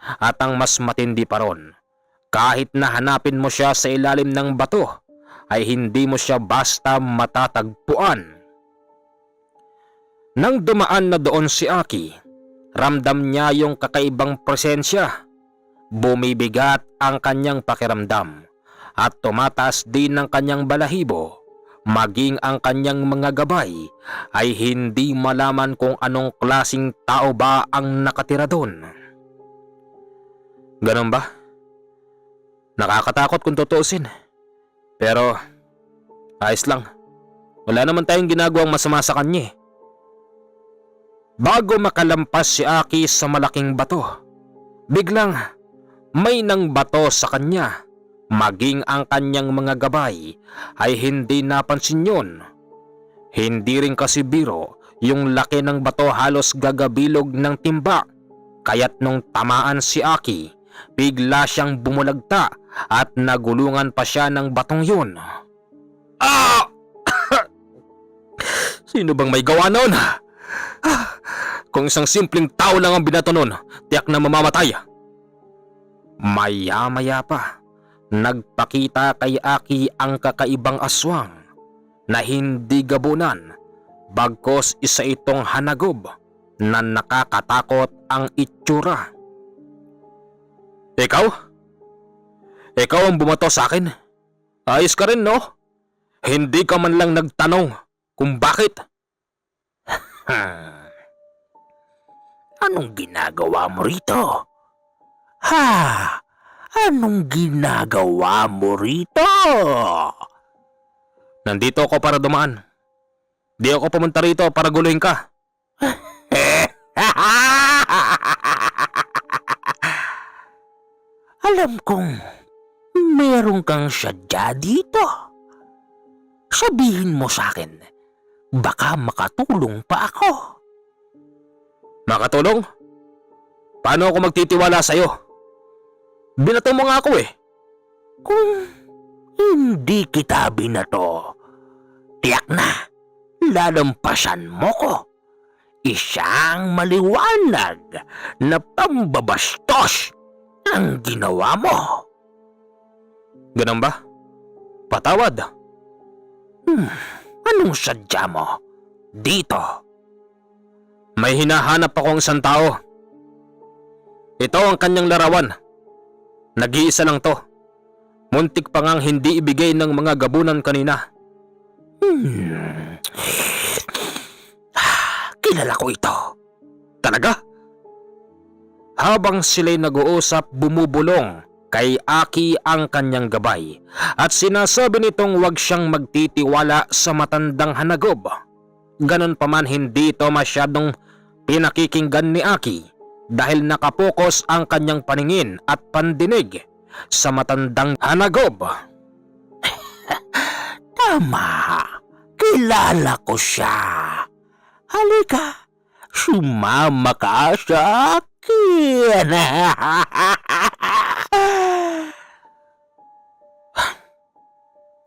At ang mas matindi pa ron, kahit na hanapin mo siya sa ilalim ng bato, ay hindi mo siya basta matatagpuan. Nang dumaan na doon si Aki, ramdam niya yung kakaibang presensya. Bumibigat ang kanyang pakiramdam at tumataas din ang kanyang balahibo. Maging ang kanyang mga gabay ay hindi malaman kung anong klasing tao ba ang nakatira doon. Ganun ba? Nakakatakot kung tutuusin. Pero ayos lang. Wala naman tayong ginagawang masama sa kanya. Bago makalampas si Aki sa malaking bato, biglang may nang bato sa kanya. Maging ang kanyang mga gabay ay hindi napansin yun. Hindi rin kasi biro yung laki ng bato, halos gagabilog ng timba. Kaya't nung tamaan si Aki, bigla siyang bumulagta at nagulungan pa siya ng batong yun. Ah! Sino bang may gawa noon? Kung isang simpleng tao lang ang binato noon, tiyak na mamamatay. Maya-maya pa, nagpakita kay Aki ang kakaibang aswang na hindi gabunan, bagkos isa itong hanagob na nakakatakot ang itsura. Ikaw? Ikaw ang bumato sa akin? Ayos ka rin, no? Hindi ka man lang nagtanong kung bakit. Anong ginagawa mo rito? Anong ginagawa mo rito? Nandito ako para dumaan. Di ako pumunta rito para guluhin ka. Alam kong meron kang sadya dito. Sabihin mo sa akin, baka makatulong pa ako. Makatulong? Paano ako magtitiwala sa'yo? Binato mo nga ako eh. Kung hindi kita binato, tiyak na lalampasan mo ko. Isang maliwanag na pambabastos ang ginawa mo. Ganun ba? Patawad. Anong sadya mo dito? May hinahanap akong isang tao. Ito ang kanyang larawan. Nag-iisa lang to. Muntik pa ngang hindi ibigay ng mga gabunan kanina. Kilala ko ito. Talaga? Habang sila'y nag-uusap, bumubulong kay Aki ang kanyang gabay at sinasabi nitong huwag siyang magtitiwala sa matandang hanagob. Ganon pa man, hindi ito masyadong pinakikinggan ni Aki dahil nakapokus ang kanyang paningin at pandinig sa matandang hanagob. Tama, kilala ko siya. Halika, sumama ka sa akin.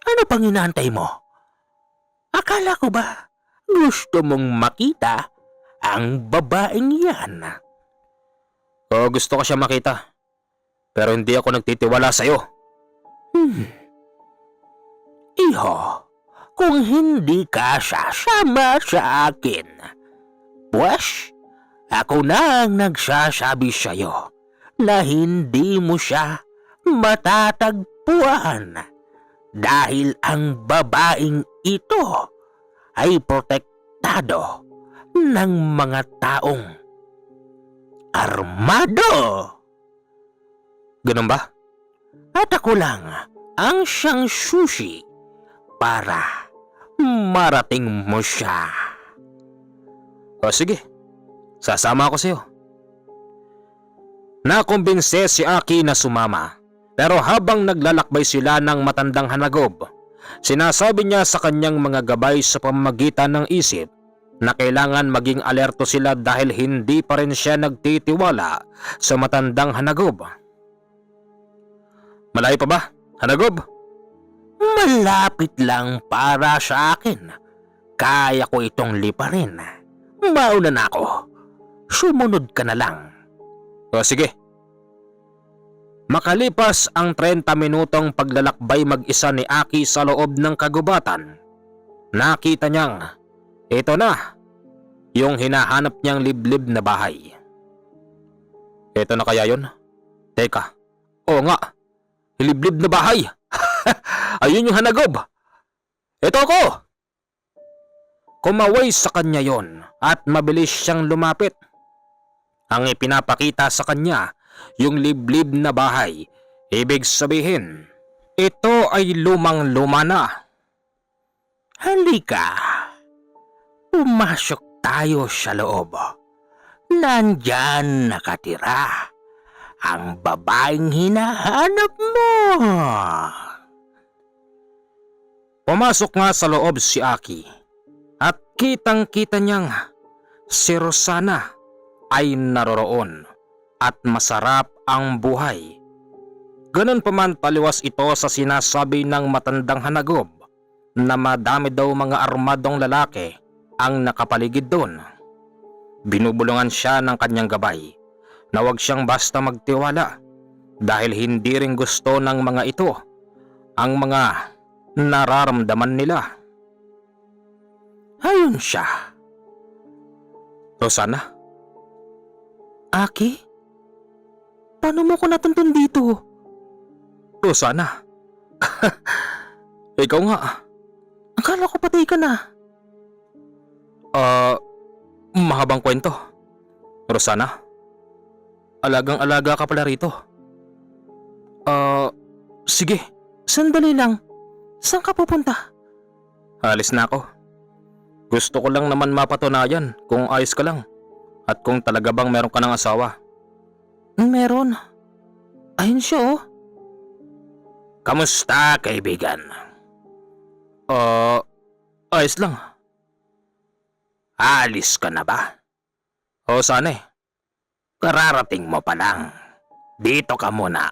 Ano pang inaantay mo? Akala ko ba gusto mong makita ang babaeng yan? O gusto ko siya makita. Pero hindi ako nagtitiwala sa'yo. Iho, kung hindi ka sasama sa akin, pues ako na ang nagsasabi sa'yo na hindi mo siya matatagpuan dahil ang babaeng ito ay protektado ng mga taong armado. Ganun ba? At ako lang ang siyang susi para marating mo siya. O sige, sasama ako sa'yo. Nakumbinse si Aki na sumama, pero habang naglalakbay sila ng matandang hanagob, sinasabi niya sa kanyang mga gabay sa pamamagitan ng isip na kailangan maging alerto sila dahil hindi pa rin siya nagtitiwala sa matandang hanagob. Malayo pa ba, hanagob? Malapit lang para sa akin. Kaya ko itong liparin. Mauna na ako. Sumunod ka na lang. O sige, Makalipas ang 30 minutong paglalakbay mag-isa ni Aki sa loob ng kagubatan, nakita niyang ito na yung hinahanap niyang liblib na bahay. Ito na kaya yun? Teka, oo nga, liblib na bahay. Ayun yung hanagob. Ito ako! Kumaway sa kanya yon at mabilis siyang lumapit. Ang ipinapakita sa kanya yung liblib na bahay. Ibig sabihin, ito ay lumang-luma na. Halika. Pumasok tayo sa loob. Nandyan nakatira ang babaeng hinahanap mo. Pumasok nga sa loob si Aki at kitang-kita niyang si Rosana ay naroroon at masarap ang buhay. Ganun pa man taliwas ito sa sinasabi ng matandang hanagob na madami daw mga armadong lalaki ang nakapaligid doon. Binubulungan siya ng kanyang gabay na huwag siyang basta magtiwala dahil hindi rin gusto ng mga ito ang mga nararamdaman nila. Ayun siya. Rosana? Aki? Paano mo ko natuntun dito? Rosana? Ikaw nga. Akala ko patay ka na. Mahabang kwento. Rosana? Alagang-alaga ka pala rito. Sige. Sandali lang. Saan ka pupunta? Alis na ako. Gusto ko lang naman mapatunayan kung ayos ka lang at kung talaga bang meron ka ng asawa. Meron. Ayun siya oh. Kamusta, kaibigan? Ayos lang. Alis ka na ba? O sana eh. Kararating mo pa lang. Dito ka muna.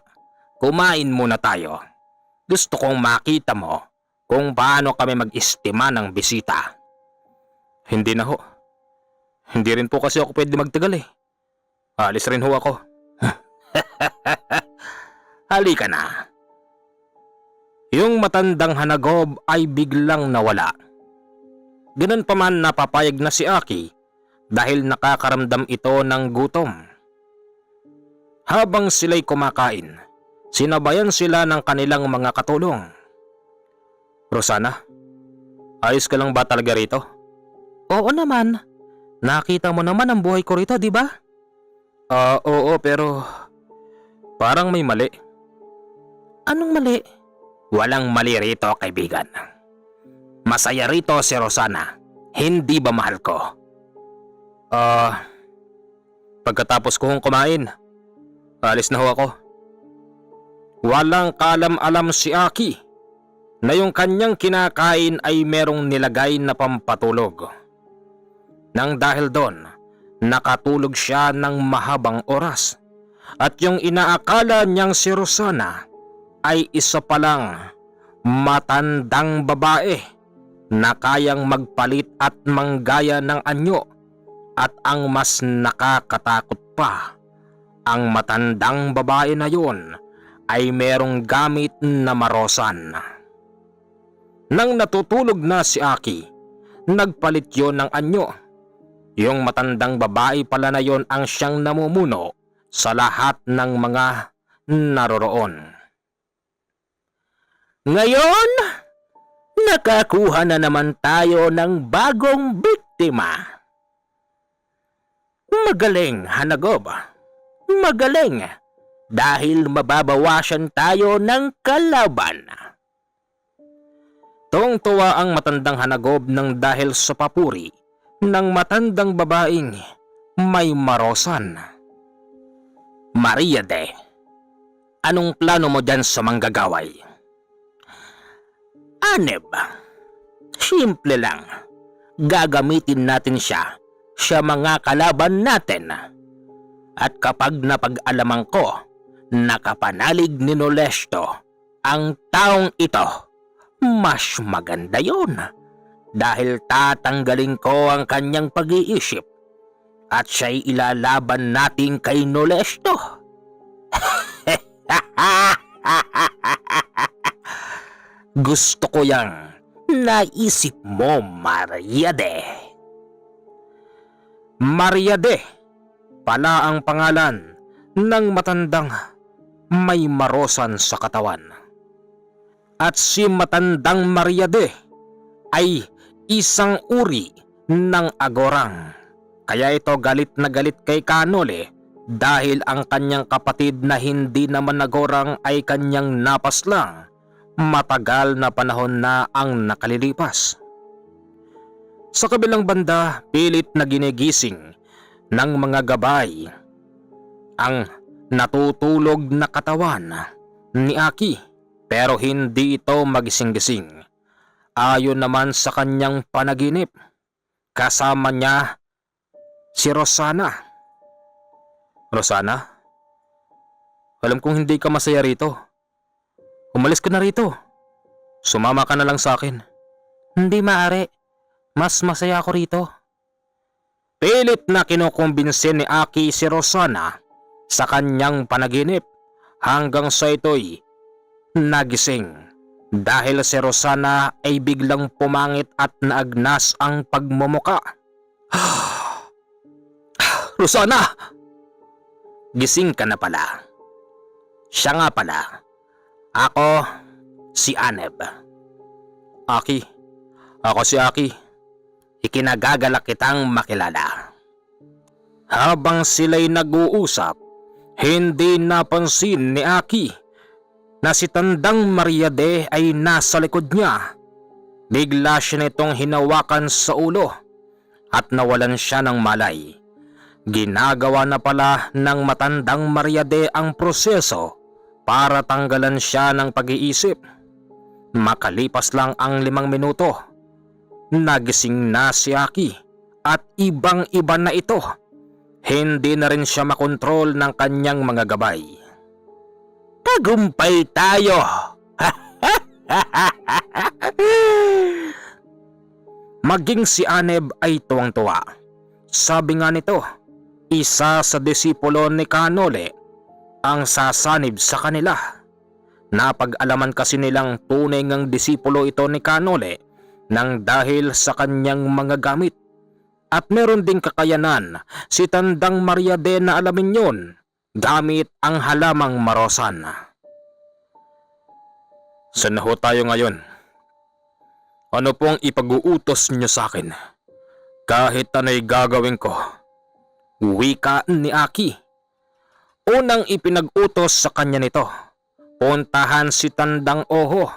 Kumain muna tayo. Gusto kong makita mo kung paano kami mag-estima ng bisita. Hindi na ho. Hindi rin po kasi ako pwede magtagal eh. Alis rin ho ako. Halika na. Yung matandang hanagob ay biglang nawala. Ganun pa man napapayag na si Aki dahil nakakaramdam ito ng gutom. Habang sila'y kumakain, sinabayan sila ng kanilang mga katulong. Rosana, ayos ka lang ba talaga rito? Oo naman. Nakita mo naman ang buhay ko rito, di ba? Oo pero parang may mali. Anong mali? Walang mali rito, kaibigan. Masaya rito si Rosana. Hindi ba mahal ko? Pagkatapos kong kumain, alis na ho ako. Walang kalam-alam si Aki na yung kanyang kinakain ay merong nilagay na pampatulog. Nang dahil doon, nakatulog siya ng mahabang oras at yung inaakala niyang si Rosana ay isa palang matandang babae na kayang magpalit at manggaya ng anyo. At ang mas nakakatakot pa, ang matandang babae na yun ay merong gamit na marosan. Nang natutulog na si Aki, nagpalit yon ng anyo. Yung matandang babae pala na yon ang siyang namumuno sa lahat ng mga naroroon. Ngayon, nakakuha na naman tayo ng bagong biktima. Magaling, hanagob. Magaling dahil mababawasan tayo ng kalaban. Tuwang-tuwa ang matandang hanagob ng dahil sa papuri ng matandang babaeng may marosan. Maria de, anong plano mo dyan sa manggagaway? Aneb, simple lang. Gagamitin natin siya sa mga kalaban natin. At kapag napag-alaman ko, nakapanalig ni Nolesto ang taong ito, mas maganda yun. Dahil tatanggalin ko ang kanyang pag-iisip at siya'y ilalaban natin kay Nolesto. Gusto ko yang naisip mo, Mariade. Mariade pala ang pangalan ng matandang may marosan sa katawan. At si matandang Mariade ay isang uri ng agorang. Kaya ito galit na galit kay Kanole dahil ang kanyang kapatid na hindi naman agorang ay kanyang napaslang. Matagal na panahon na ang nakalilipas. Sa kabilang banda, pilit na ginigising ng mga gabay ang natutulog na katawan ni Aki, pero hindi ito magising-gising. Ayon naman sa kanyang panaginip, kasama niya si Rosana. Rosana? Alam kong hindi ka masaya rito. Umalis ka na rito. Sumama ka na lang sa akin. Hindi maaari. Mas masaya ako rito. Pilit na kinukumbinsi ni Aki si Rosana sa kanyang panaginip hanggang sa ito'y nagising. Dahil si Rosana ay biglang pumangit at naagnas ang pagmumuka. Rosana! Gising ka na pala. Siya nga pala. Ako, si Aneb. Aki, ako si Aki. Ikinagagalak kitang makilala. Habang sila'y nag-uusap, hindi napansin ni Aki na si tandang Mariade ay nasa likod niya. Bigla siya nitong hinawakan sa ulo at nawalan siya ng malay. Ginagawa na pala ng matandang Mariade ang proseso para tanggalan siya ng pag-iisip. Makalipas lang ang 5 minuto, nagising na si Aki at ibang-iba na ito. Hindi na rin siya makontrol ng kanyang mga gabay. Tagumpay tayo! Maging si Aneb ay tuwang-tuwa. Sabi nga nito, isa sa disipulo ni Kanole ang sasanib sa kanila. Napag-alaman kasi nilang tunay ngang disipulo ito ni Kanole nang dahil sa kanyang mga gamit. At meron ding kakayanan si tandang Mariade na alamin yon gamit ang halamang marosan. Saan ho tayo ngayon? Ano pong ipag-uutos niyo sa akin? Kahit ano'y gagawin ko. Wika ni Aki. Unang ipinag-utos sa kanya nito, puntahan si Tandang Oho.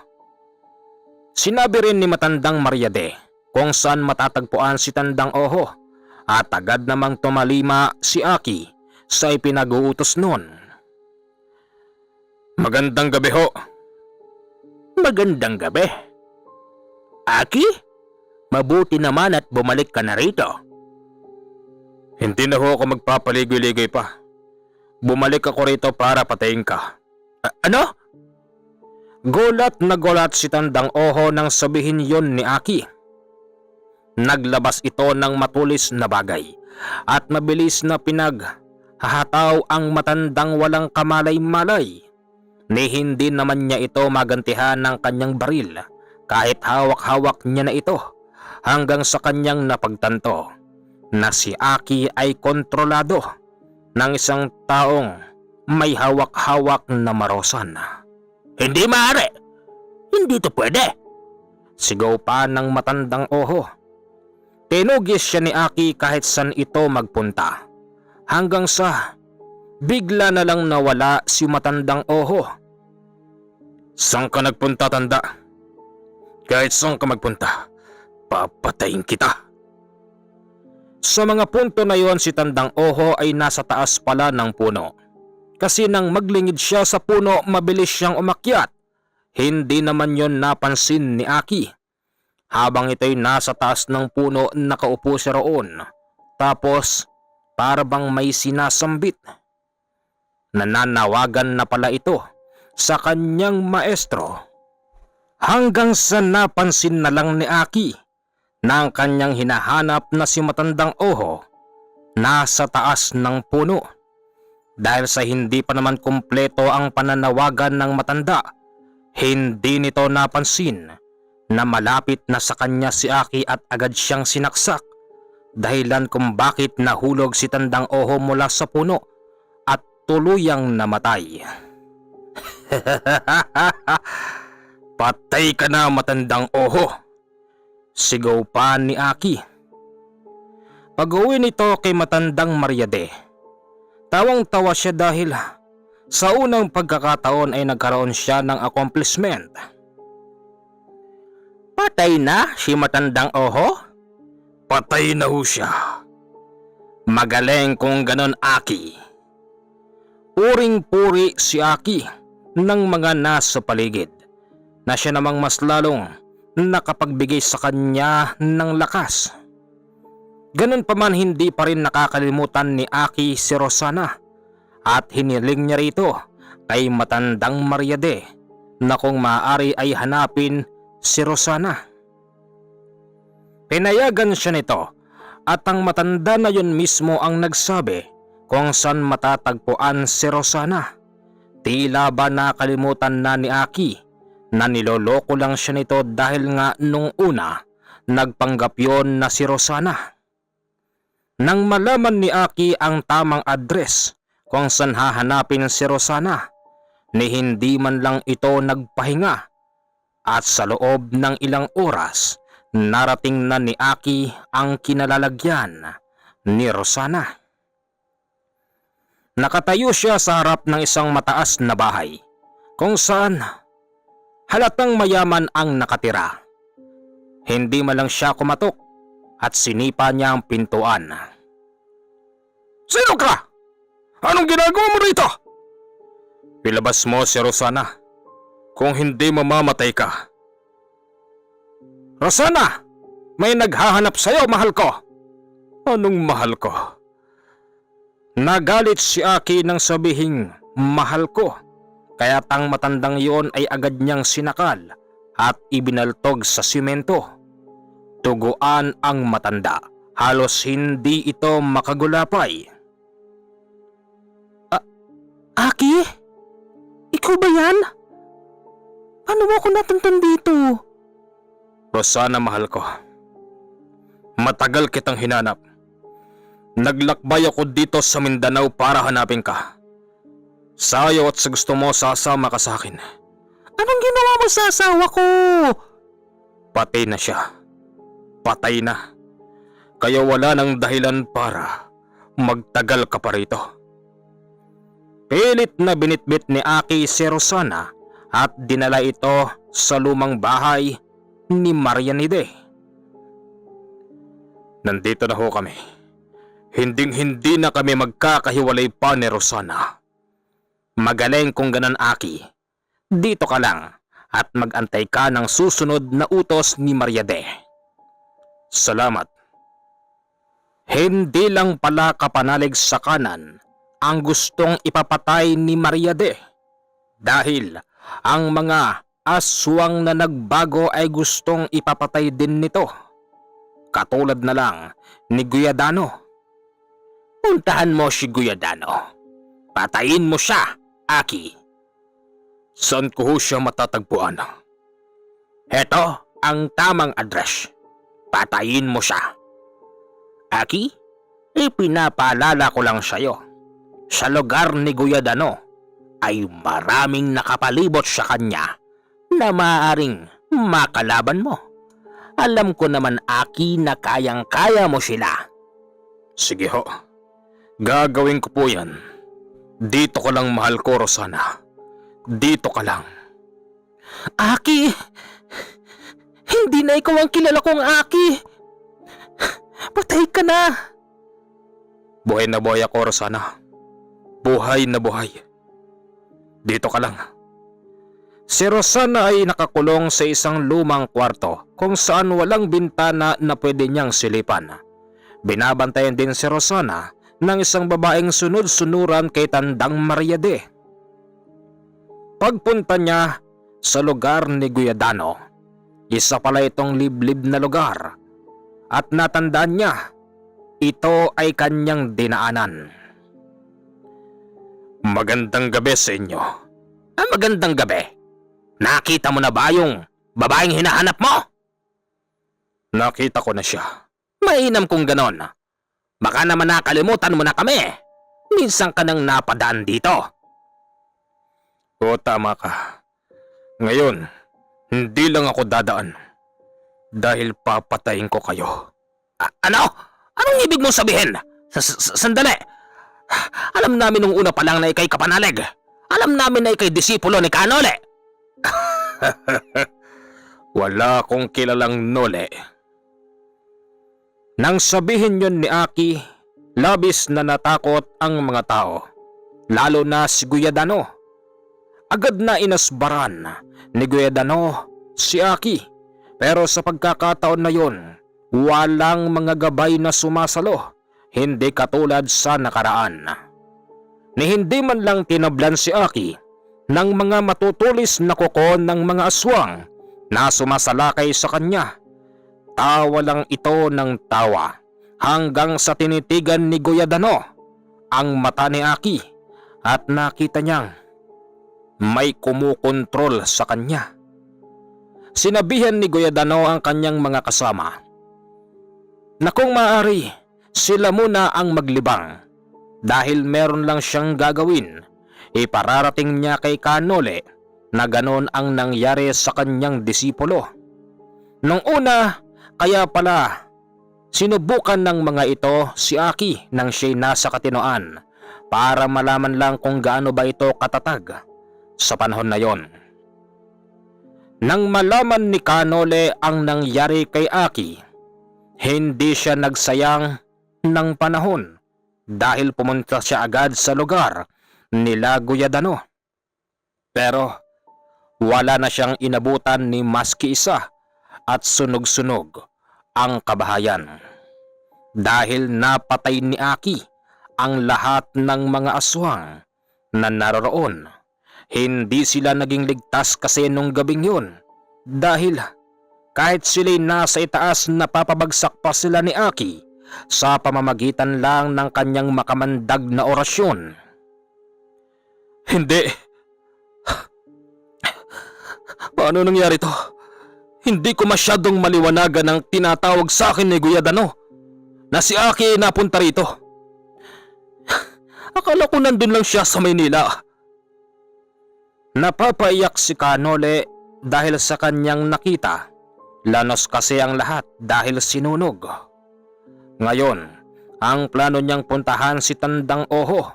Sinabi rin ni matandang Mariade kung saan matatagpuan si Tandang Oho at agad namang tumalima si Aki sa ipinag-uutos nun. Magandang gabi ho. Magandang gabi. Aki, mabuti naman at bumalik ka na rito. Hindi na ho ako magpapaligoy-ligoy pa. Bumalik ako rito para patayin ka. Ano? Gulat na gulat si Tandang Oho nang sabihin yon ni Aki. Naglabas ito ng matulis na bagay at mabilis na hahataw ang matandang walang kamalay-malay. Ni hindi naman niya ito magantihan ng kanyang baril kahit hawak-hawak niya na ito hanggang sa kanyang napagtanto na si Aki ay kontrolado ng isang taong may hawak-hawak na marosan. Hindi maaari! Hindi to pwede! Sigaw pa ng matandang Oho. Tinugis siya ni Aki kahit saan ito magpunta. Hanggang sa bigla na lang nawala si matandang Oho. Saan ka nagpunta, tanda? Kahit saan ka magpunta, papatayin kita. Sa mga punto na yon, si Tandang Oho ay nasa taas pala ng puno. Kasi nang maglingid siya sa puno, mabilis siyang umakyat. Hindi naman yon napansin ni Aki. Habang ito'y nasa taas ng puno, nakaupo siya roon. Tapos, para bang may sinasambit. Nananawagan na pala ito sa kanyang maestro. Hanggang sa napansin na lang ni Aki na ang kanyang hinahanap na si matandang Oho nasa taas ng puno. Dahil sa hindi pa naman kumpleto ang pananawagan ng matanda, hindi nito napansin na malapit na sa kanya si Aki at agad siyang sinaksak, dahilan kung bakit nahulog si Tandang Oho mula sa puno at tuluyang namatay. "Patay ka na, Matandang Oho!" sigaw pa ni Aki. Pag-uwi nito kay Matandang Mariade, tawang-tawa siya dahil sa unang pagkakataon ay nagkaroon siya ng accomplishment. "Patay na si Matandang Oho?" "Patay na ho siya." "Magaling kung ganon, Aki." Puring-puri si Aki ng mga nasa paligid na siya namang mas lalong nakapagbigay sa kanya ng lakas. Ganun pa man, hindi pa rin nakakalimutan ni Aki si Rosana at hiniling niya rito kay Matandang Mariade na kung maaari ay hanapin si Rosana. Pinayagan siya nito at ang matanda na yun mismo ang nagsabi kung saan matatagpuan si Rosana. Tila ba nakalimutan na ni Aki na niloloko lang siya nito dahil nga nung una nagpanggap yon na si Rosana. Nang malaman ni Aki ang tamang address kung saan hahanapin si Rosana, ni hindi man lang ito nagpahinga at sa loob ng ilang oras narating na ni Aki ang kinalalagyan ni Rosana. Nakatayo siya sa harap ng isang mataas na bahay kung saan halatang mayaman ang nakatira. Hindi man lang siya kumatok at sinipa niya ang pintuan. "Sino ka? Anong ginagawa mo rito?" "Ilabas mo si Rosana. Kung hindi mamamatay ka." "Rosana, may naghahanap sa'yo, mahal ko." "Anong mahal ko?" Nagalit si Aki nang sabihing mahal ko, kaya't ang matandang yon ay agad niyang sinakal at ibinaltog sa simento. Tuguan ang matanda, halos hindi ito makagulapay. Aki? Ikaw ba yan? Paano mo ako natantan dito? "Rosana, mahal ko. Matagal kitang hinanap. Naglakbay ako dito sa Mindanao para hanapin ka. Sayo at sa gusto mo sasama ka sa akin." Anong ginawa mo sa asawa ko? "Patay na siya. Patay na. Kaya wala nang dahilan para magtagal ka pa rito." Pilit na binitbit ni Aki si Rosana at dinala ito sa lumang bahay ni Marianide. "Nandito na ho kami. Hinding-hindi na kami magkakahiwalay pa ni Rosana." "Magaling kung ganon, Aki. Dito ka lang at mag-antay ka ng susunod na utos ni Mariade." "Salamat." Hindi lang pala kapanalig sa kanan ang gustong ipapatay ni Mariade, dahil ang mga aswang na nagbago ay gustong ipapatay din nito. Katulad na lang ni Guyadano. "Puntahan mo si Guyadano. Patayin mo siya, Aki." "Saan ko ho siya matatagpuan?" "Heto ang tamang address. Patayin mo siya." "Aki, ipinapaalala ko lang sa'yo. Sa lugar ni Guyadano ay maraming nakapalibot sa kanya na maaaring makalaban mo. Alam ko naman, Aki, na kayang-kaya mo sila." "Sige ho. Gagawin ko po yan. Dito ka lang, mahal ko, Rosana. Dito ka lang." Aki! Hindi na ikaw ang kilala kong Aki! Patay ka na! "Buhay na buhay ako, Rosana. Buhay na buhay. Dito ka lang." Si Rosana ay nakakulong sa isang lumang kwarto kung saan walang bintana na pwede niyang silipan. Binabantayan din si Rosana ng isang babaeng sunod-sunuran kay Tandang Mariade. Pagpunta niya sa lugar ni Guyadano, isa pala itong liblib na lugar at natandaan niya ito ay kanyang dinaanan. Magandang gabi sa inyo. Magandang gabi. Nakita mo na ba yung babaeng hinahanap mo? Nakita ko na siya. Mainam kung ganon. Baka naman nakalimutan mo na kami. Minsan ka nang napadaan dito. Oo, tama ka. Ngayon, hindi lang ako dadaan. Dahil papatayin ko kayo. Ano? Anong ibig mong sabihin? Sandali. Alam namin nung una pa lang na ikay kapanalig. Alam namin na ikay disipulo ni Kanole. Wala akong kilalang Nole. Nang sabihin yon ni Aki, labis na natakot ang mga tao. Lalo na si Guyadano. Agad na inasbaran ni Guyadano si Aki. Pero sa pagkakataon na yon, walang mga gabay na sumasalo. Hindi katulad sa nakaraan. Ni hindi man lang tinablan si Aki ng mga matutulis na kuko ng mga aswang na sumasalakay sa kanya. Tawa lang ito ng tawa hanggang sa tinitigan ni Guyadano ang mata ni Aki at nakita niyang may kumukontrol sa kanya. Sinabihan ni Guyadano ang kanyang mga kasama na kung maaari, sila muna ang maglibang dahil meron lang siyang gagawin. Ipararating niya kay Kanole na ganon ang nangyari sa kanyang disipulo. Nung una, kaya pala sinubukan ng mga ito si Aki nang siya'y nasa katinoan para malaman lang kung gaano ba ito katatag sa panahon na yon. Nang malaman ni Kanole ang nangyari kay Aki, hindi siya nagsayang ng panahon dahil pumunta siya agad sa lugar nila Guyadano. Pero wala na siyang inabutan ni maski isa at sunog-sunog ang kabahayan. Dahil napatay ni Aki ang lahat ng mga aswang na naroroon. Hindi sila naging ligtas kasi nung gabing yun dahil kahit sila'y nasa itaas napapabagsak pa sila ni Aki sa pamamagitan lang ng kanyang makamandag na orasyon. Hindi. Paano nangyari to? Hindi ko masyadong maliwanagan ang tinatawag sa akin ni Guyadano na si Aki napunta rito. Akala ko nandun lang siya sa Maynila. Napapaiyak si Kanole dahil sa kanyang nakita. Lanos kasi ang lahat dahil sinunog. Ngayon, ang plano niyang puntahan si Tandang Oho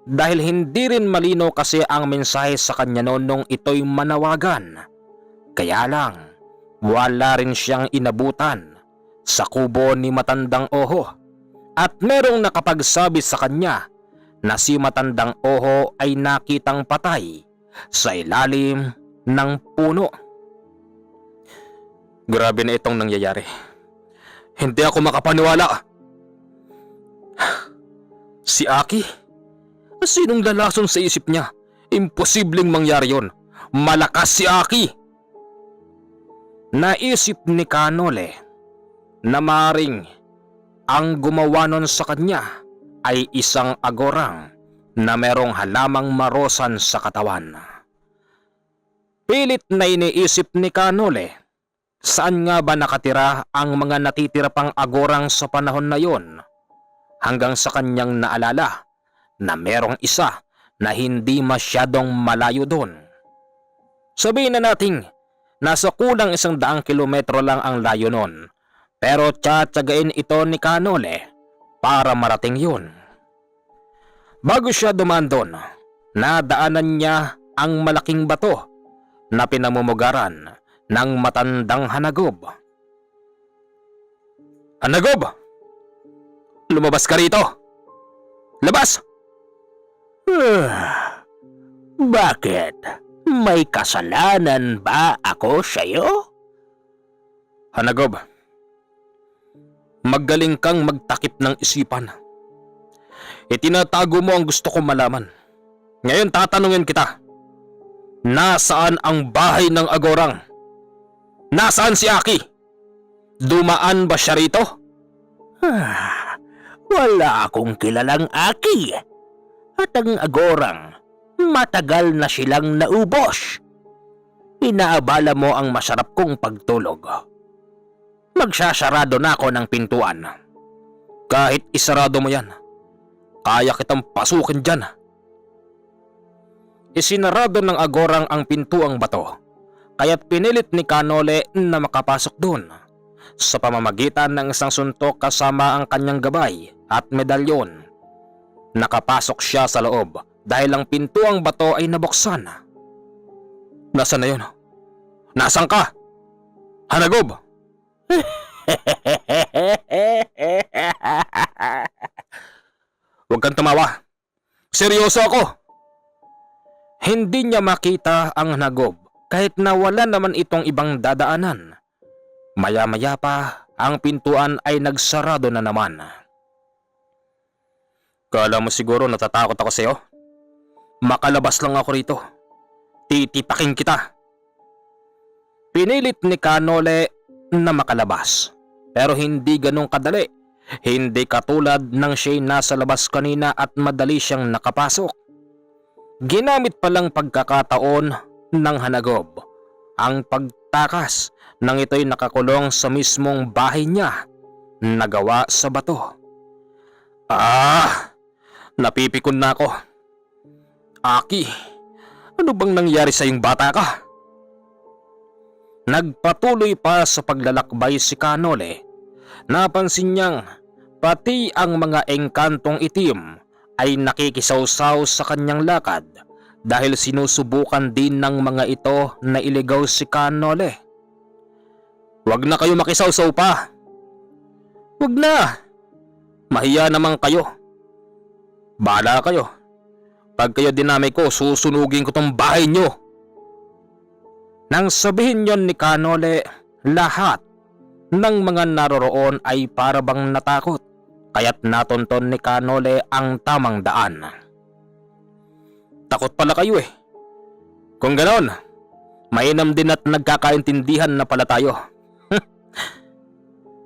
dahil hindi rin malino kasi ang mensahe sa kanya noon nung ito'y manawagan. Kaya lang, wala rin siyang inabutan sa kubo ni Matandang Oho at merong nakapagsabi sa kanya na si Matandang Oho ay nakitang patay sa ilalim ng puno. Grabe na itong nangyayari. Hindi ako makapaniwala. Si Aki? Sinong lalason sa isip niya? Imposibleng mangyari yon. Malakas si Aki. Naisip ni Kanole na maring ang gumawa nun sa kanya ay isang agorang na merong halamang marosan sa katawan. Pilit na iniisip ni Kanole, saan nga ba nakatira ang mga natitira pang agorang sa panahon na yon? Hanggang sa kanyang naalala na merong isa na hindi masyadong malayo doon. Sabihin na nating nasa kulang 100 kilometro lang ang layo nun, pero tsatsagain ito ni Kanole para marating yun. Bago siya dumaan doon, nadaanan niya ang malaking bato na pinamumugaran ng matandang Hanagob. Hanagob! Lumabas ka rito! Labas! Bakit? May kasalanan ba ako sa'yo? Hanagob, magaling kang magtakip ng isipan. Itinatago mo ang gusto kong malaman. Ngayon tatanungin kita. Nasaan ang bahay ng agorang? Nasaan si Aki? Dumaan ba siya rito? Wala akong kilalang Aki. At ang agorang matagal na silang naubos. Inaabala mo ang masarap kong pagtulog. Magsasarado na ako ng pintuan. Kahit isarado mo yan, kaya kitang pasukin dyan. Isinarado ng agorang ang pintuang bato, kaya't pinilit ni Kanole na makapasok doon sa pamamagitan ng isang suntok kasama ang kanyang gabay at medalyon. Nakapasok siya sa loob dahil ang pintuang bato ay nabuksan. Nasaan na yun? Nasaan ka? Hanagob! Huwag kang tumawa. Seryoso ako. Hindi niya makita ang hanagob kahit na wala naman itong ibang dadaanan. Maya-maya pa, ang pintuan ay nagsarado na naman. Kala mo siguro natatakot ako sa'yo? Makalabas lang ako rito. Titipaking kita. Pinilit ni Kanole na makalabas, pero hindi ganun kadali. Hindi katulad ng siya'y nasa labas kanina at madali siyang nakapasok. Ginamit palang pagkakataon ng hanagob ang pagtakas nang ito'y nakakulong sa mismong bahay niya na gawa sa bato. Napipikon na ako. Aki, ano bang nangyari sa iyong bata ka? Nagpatuloy pa sa paglalakbay si Kanole. Napansin niyang pati ang mga engkantong itim ay nakikisawsaw sa kanyang lakad dahil sinusubukan din ng mga ito na iligaw si Kanole. Huwag na kayo makisawsaw pa. Huwag na. Mahiya naman kayo. Bahala kayo. Pag kayo dinamay ko, susunugin ko tong bahay nyo. Nang sabihin yon ni Kanole, lahat ng mga naroroon ay parabang natakot, kaya't natunton ni Kanole ang tamang daan. Takot pala kayo eh. Kung ganon, mainam din at nagkakaintindihan na pala tayo.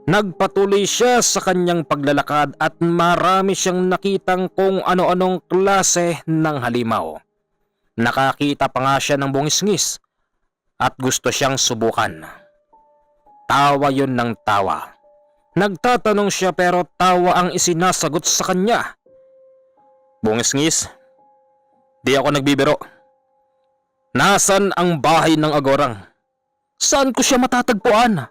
Nagpatuloy siya sa kanyang paglalakad at marami siyang nakitang kung ano-anong klase ng halimaw. Nakakita pa nga siya ng bungis-ngis at gusto siyang subukan. Tawa yun ng tawa. Nagtatanong siya pero tawa ang isinasagot sa kanya. Bungis-ngis, di ako nagbibiro. Nasaan ang bahay ng agorang? Saan ko siya matatagpuan?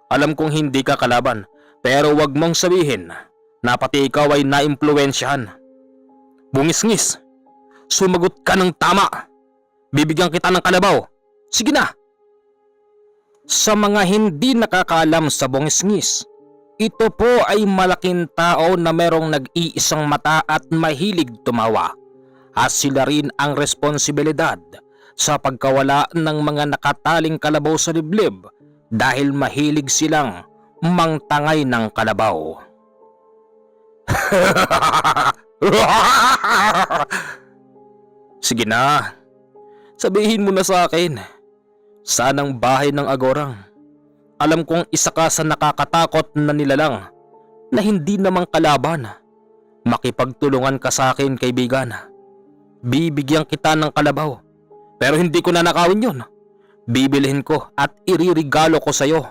Alam kong hindi ka kalaban, pero wag mong sabihin na pati ikaw ay naimpluwensyahan. Bungis-ngis, sumagot ka ng tama. Bibigyan kita ng kalabaw. Sige na. Sa mga hindi nakakaalam sa bungis-ngis, ito po ay malaking tao na merong nag-iisang mata at mahilig tumawa. At sila rin ang responsibilidad sa pagkawala ng mga nakataling kalabaw sa liblib dahil mahilig silang mangtangay ng kalabaw. Sige na, sabihin mo na sa akin, saan ang bahay ng agorang? Alam kong isa ka sa nakakatakot na nilalang na hindi namang kalaban. Makipagtulungan ka sa akin, kaibigan. Bibigyan kita ng kalabaw, pero hindi ko nanakawin yun. Bibilhin ko at iririgalo ko sa'yo.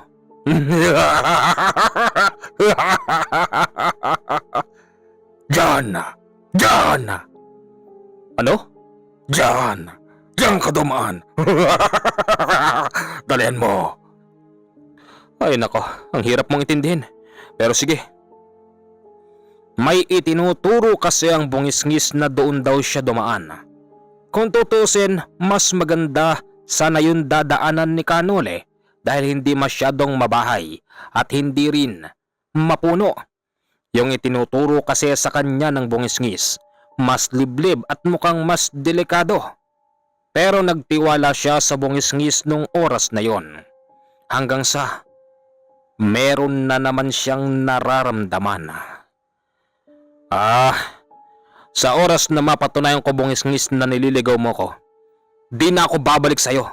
Diyan! Diyan! Ano? Diyan! Diyan ka dumaan! Dalihan mo! Ay nako, ang hirap mong intindihin. Pero sige. May itinuturo kasi ang bungis-ngis na doon daw siya dumaan. Kung tutusin, mas maganda sana yun dadaanan ni Kanole dahil hindi masyadong mabahay at hindi rin mapuno. Yung itinuturo kasi sa kanya ng bungis-ngis, mas liblib at mukhang mas delikado. Pero nagtiwala siya sa bungis-ngis nung oras na yon. Hanggang sa meron na naman siyang nararamdaman. Sa oras na mapatunayan ko bungis-ngis na nililigaw mo ko, di na ako babalik sa'yo.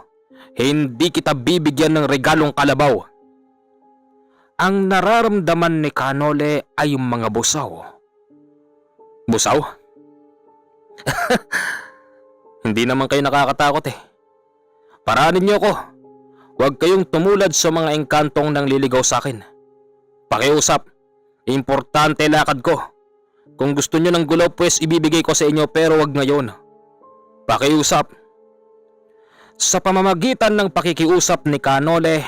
Hindi kita bibigyan ng regalong kalabaw. Ang nararamdaman ni Kanole ay yung mga busaw. Busaw? Hindi naman kayo nakakatakot eh. Paraanin niyo ako. Huwag kayong tumulad sa mga engkantong nang liligaw sa akin. Pakiusap. Importante lakad ko. Kung gusto niyo ng gulaw pues ibibigay ko sa inyo pero wag ngayon. Pakiusap. Sa pamamagitan ng pakikiusap ni Kanole,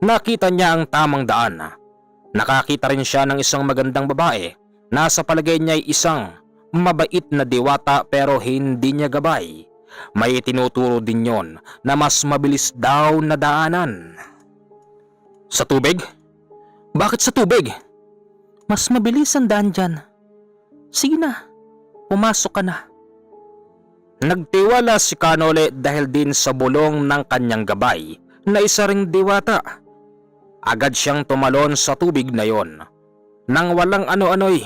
nakita niya ang tamang daan. Nakakita rin siya ng isang magandang babae na sa palagay niya ay isang mabait na diwata pero hindi niya gabay. May tinuturo din yon na mas mabilis daw na daanan. Sa tubig? Bakit sa tubig? Mas mabilis ang daan dyan. Sige na, pumasok ka na. Nagtiwala si Kanole dahil din sa bulong ng kanyang gabay na isa ring diwata. Agad siyang tumalon sa tubig na yon. Nang walang ano-ano'y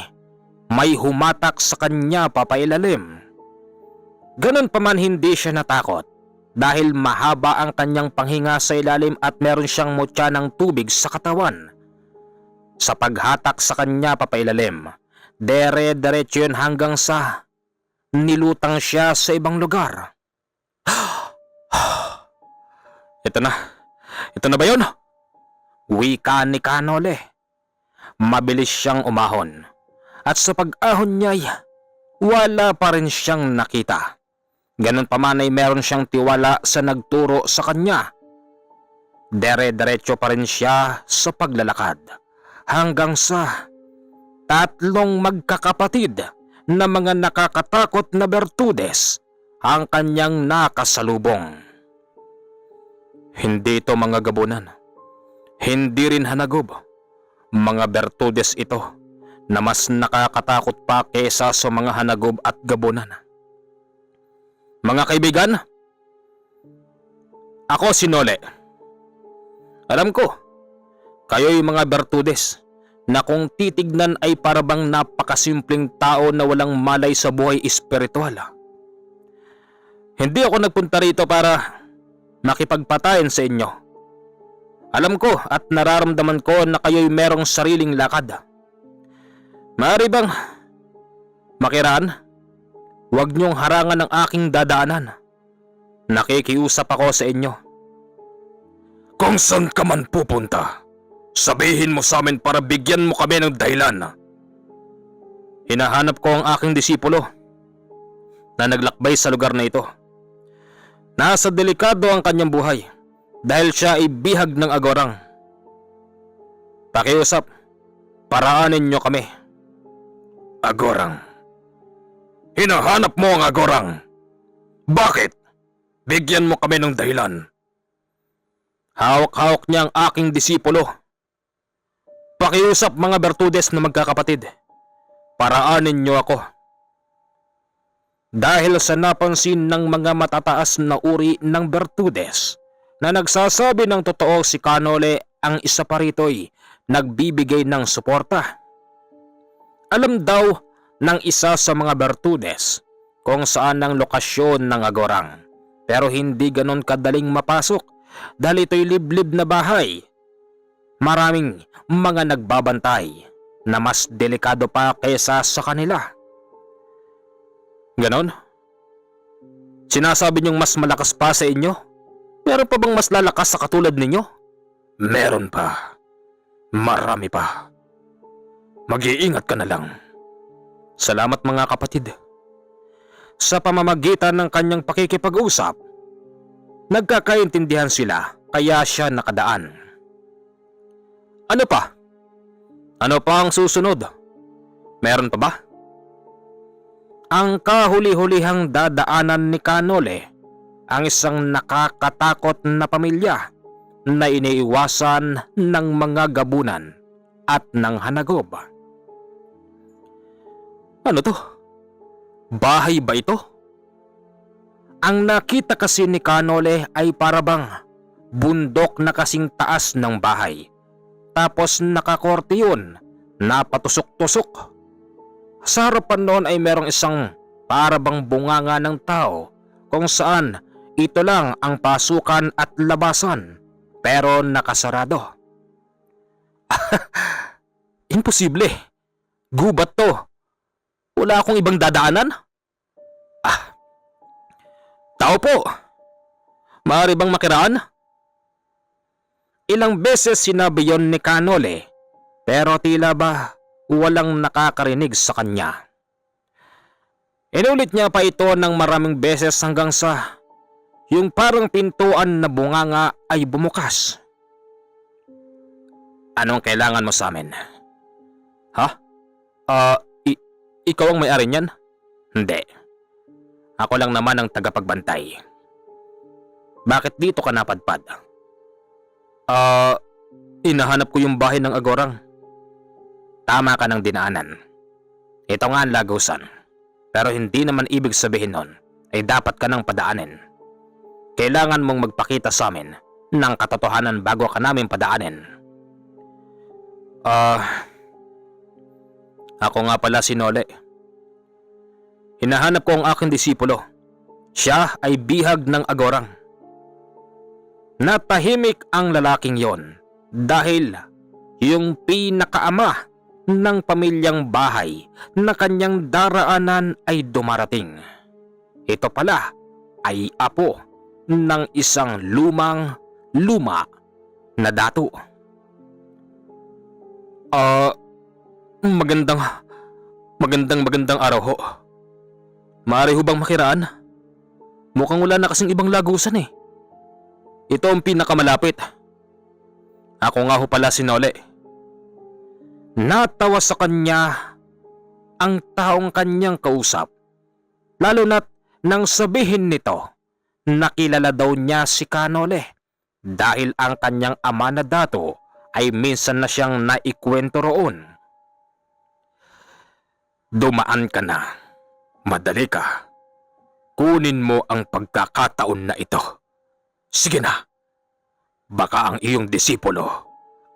may humatak sa kanya papailalim. Ganon pa man hindi siya natakot dahil mahaba ang kanyang panghinga sa ilalim at meron siyang mutya ng tubig sa katawan. Sa paghatak sa kanya papailalim, dere-diretso yun hanggang sa nilutang siya sa ibang lugar. Ito na ba yun? Wika ni Kanole. Mabilis siyang umahon at sa pag-ahon niya'y wala pa rin siyang nakita. Ganon pa man ay meron siyang tiwala sa nagturo sa kanya. Dere-diretso pa rin siya sa paglalakad hanggang sa tatlong magkakapatid na mga nakakatakot na bertudes ang kanyang nakasalubong. Hindi ito mga gabunan. Hindi rin hanagob. Mga bertudes ito na mas nakakatakot pa kesa sa mga hanagob at gabunan. Mga kaibigan, ako si Nole. Alam ko, kayo'y mga bertudes na kung titignan ay parabang napakasimpleng tao na walang malay sa buhay espiritual. Hindi ako nagpunta rito para makipagpatayan sa inyo. Alam ko at nararamdaman ko na kayo'y merong sariling lakad. Maaari bang makiraan? Huwag niyong harangan ang aking dadaanan. Nakikiusap ako sa inyo. Kung saan ka man pupunta, sabihin mo sa amin para bigyan mo kami ng dahilan. Hinahanap ko ang aking disipulo na naglakbay sa lugar na ito. Nasa delikado ang kanyang buhay dahil siya ay bihag ng agorang. Pakiusap, paraanin niyo kami. Agorang? Hinahanap mo ang agorang. Bakit? Bigyan mo kami ng dahilan. Hawak-hawak niya ang aking disipulo. Pakiusap mga bertudes na magkakapatid. Paraanin niyo ako. Dahil sa napansin ng mga matataas na uri ng bertudes na nagsasabi ng totoo si Kanole, ang isa pa rito'y nagbibigay ng suporta. Alam daw ng isa sa mga bertudes kung saan ang lokasyon ng agorang, pero hindi ganon kadaling mapasok dahil ito'y liblib na bahay. Maraming mga nagbabantay na mas delikado pa kaysa sa kanila. Ganon? Sinasabi niyong mas malakas pa sa inyo? Meron pa bang mas lalakas sa katulad ninyo? Meron pa. Marami pa. Mag-iingat ka na lang. Salamat mga kapatid. Sa pamamagitan ng kanyang pakikipag-usap, nagkakaintindihan sila kaya siya nakadaan. Ano pa? Ano pa ang susunod? Meron pa ba? Ang kahuli-hulihang dadaanan ni Kanole, ang isang nakakatakot na pamilya na iniiwasan ng mga gabunan at ng hanagob. Ano to? Bahay ba ito? Ang nakita kasi ni Kanole ay parabang bundok na kasing taas ng bahay. Tapos nakakorte yun na patusok-tusok. Sa harapan noon ay merong isang parabang bunganga ng tao kung saan ito lang ang pasukan at labasan pero nakasarado. Imposible. Gubat to. Wala akong ibang dadaanan? Tao po! Maaari bang makiraan? Ilang beses sinabi yon ni Kanole, pero tila ba walang nakakarinig sa kanya. Inulit niya pa ito ng maraming beses hanggang sa yung parang pintuan na bunganga ay bumukas. Anong kailangan mo sa amin? Ha? Ikaw ang may-ari niyan? Hindi. Ako lang naman ang tagapagbantay. Bakit dito ka napadpad? Hinahanap ko yung bahay ng Agorang. Tama ka ng dinaanan. Ito nga ang lagusan. Pero hindi naman ibig sabihin nun ay dapat ka nang padaanin. Kailangan mong magpakita sa amin ng katotohanan bago ka namin padaanin. Ako nga pala si Nole. Hinahanap ko ang aking disipulo. Siya ay bihag ng Agorang. Natahimik ang lalaking yon dahil yung pinakaama ng pamilyang bahay na kanyang daraanan ay dumarating. Ito pala ay apo ng isang luma na dato. Magandang araw ho. Maaari ho bang makiraan? Mukhang wala na kasing ibang lagusan eh. Ito ang pinakamalapit. Ako nga ho pala si Nole. Natawa sa kanya ang taong kanyang kausap, lalo na't nang sabihin nito na kilala daw niya si Kanole dahil ang kanyang ama na dato ay minsan na siyang naikwento roon. Dumaan ka na. Madali ka. Kunin mo ang pagkakataon na ito. Sige na. Baka ang iyong disipulo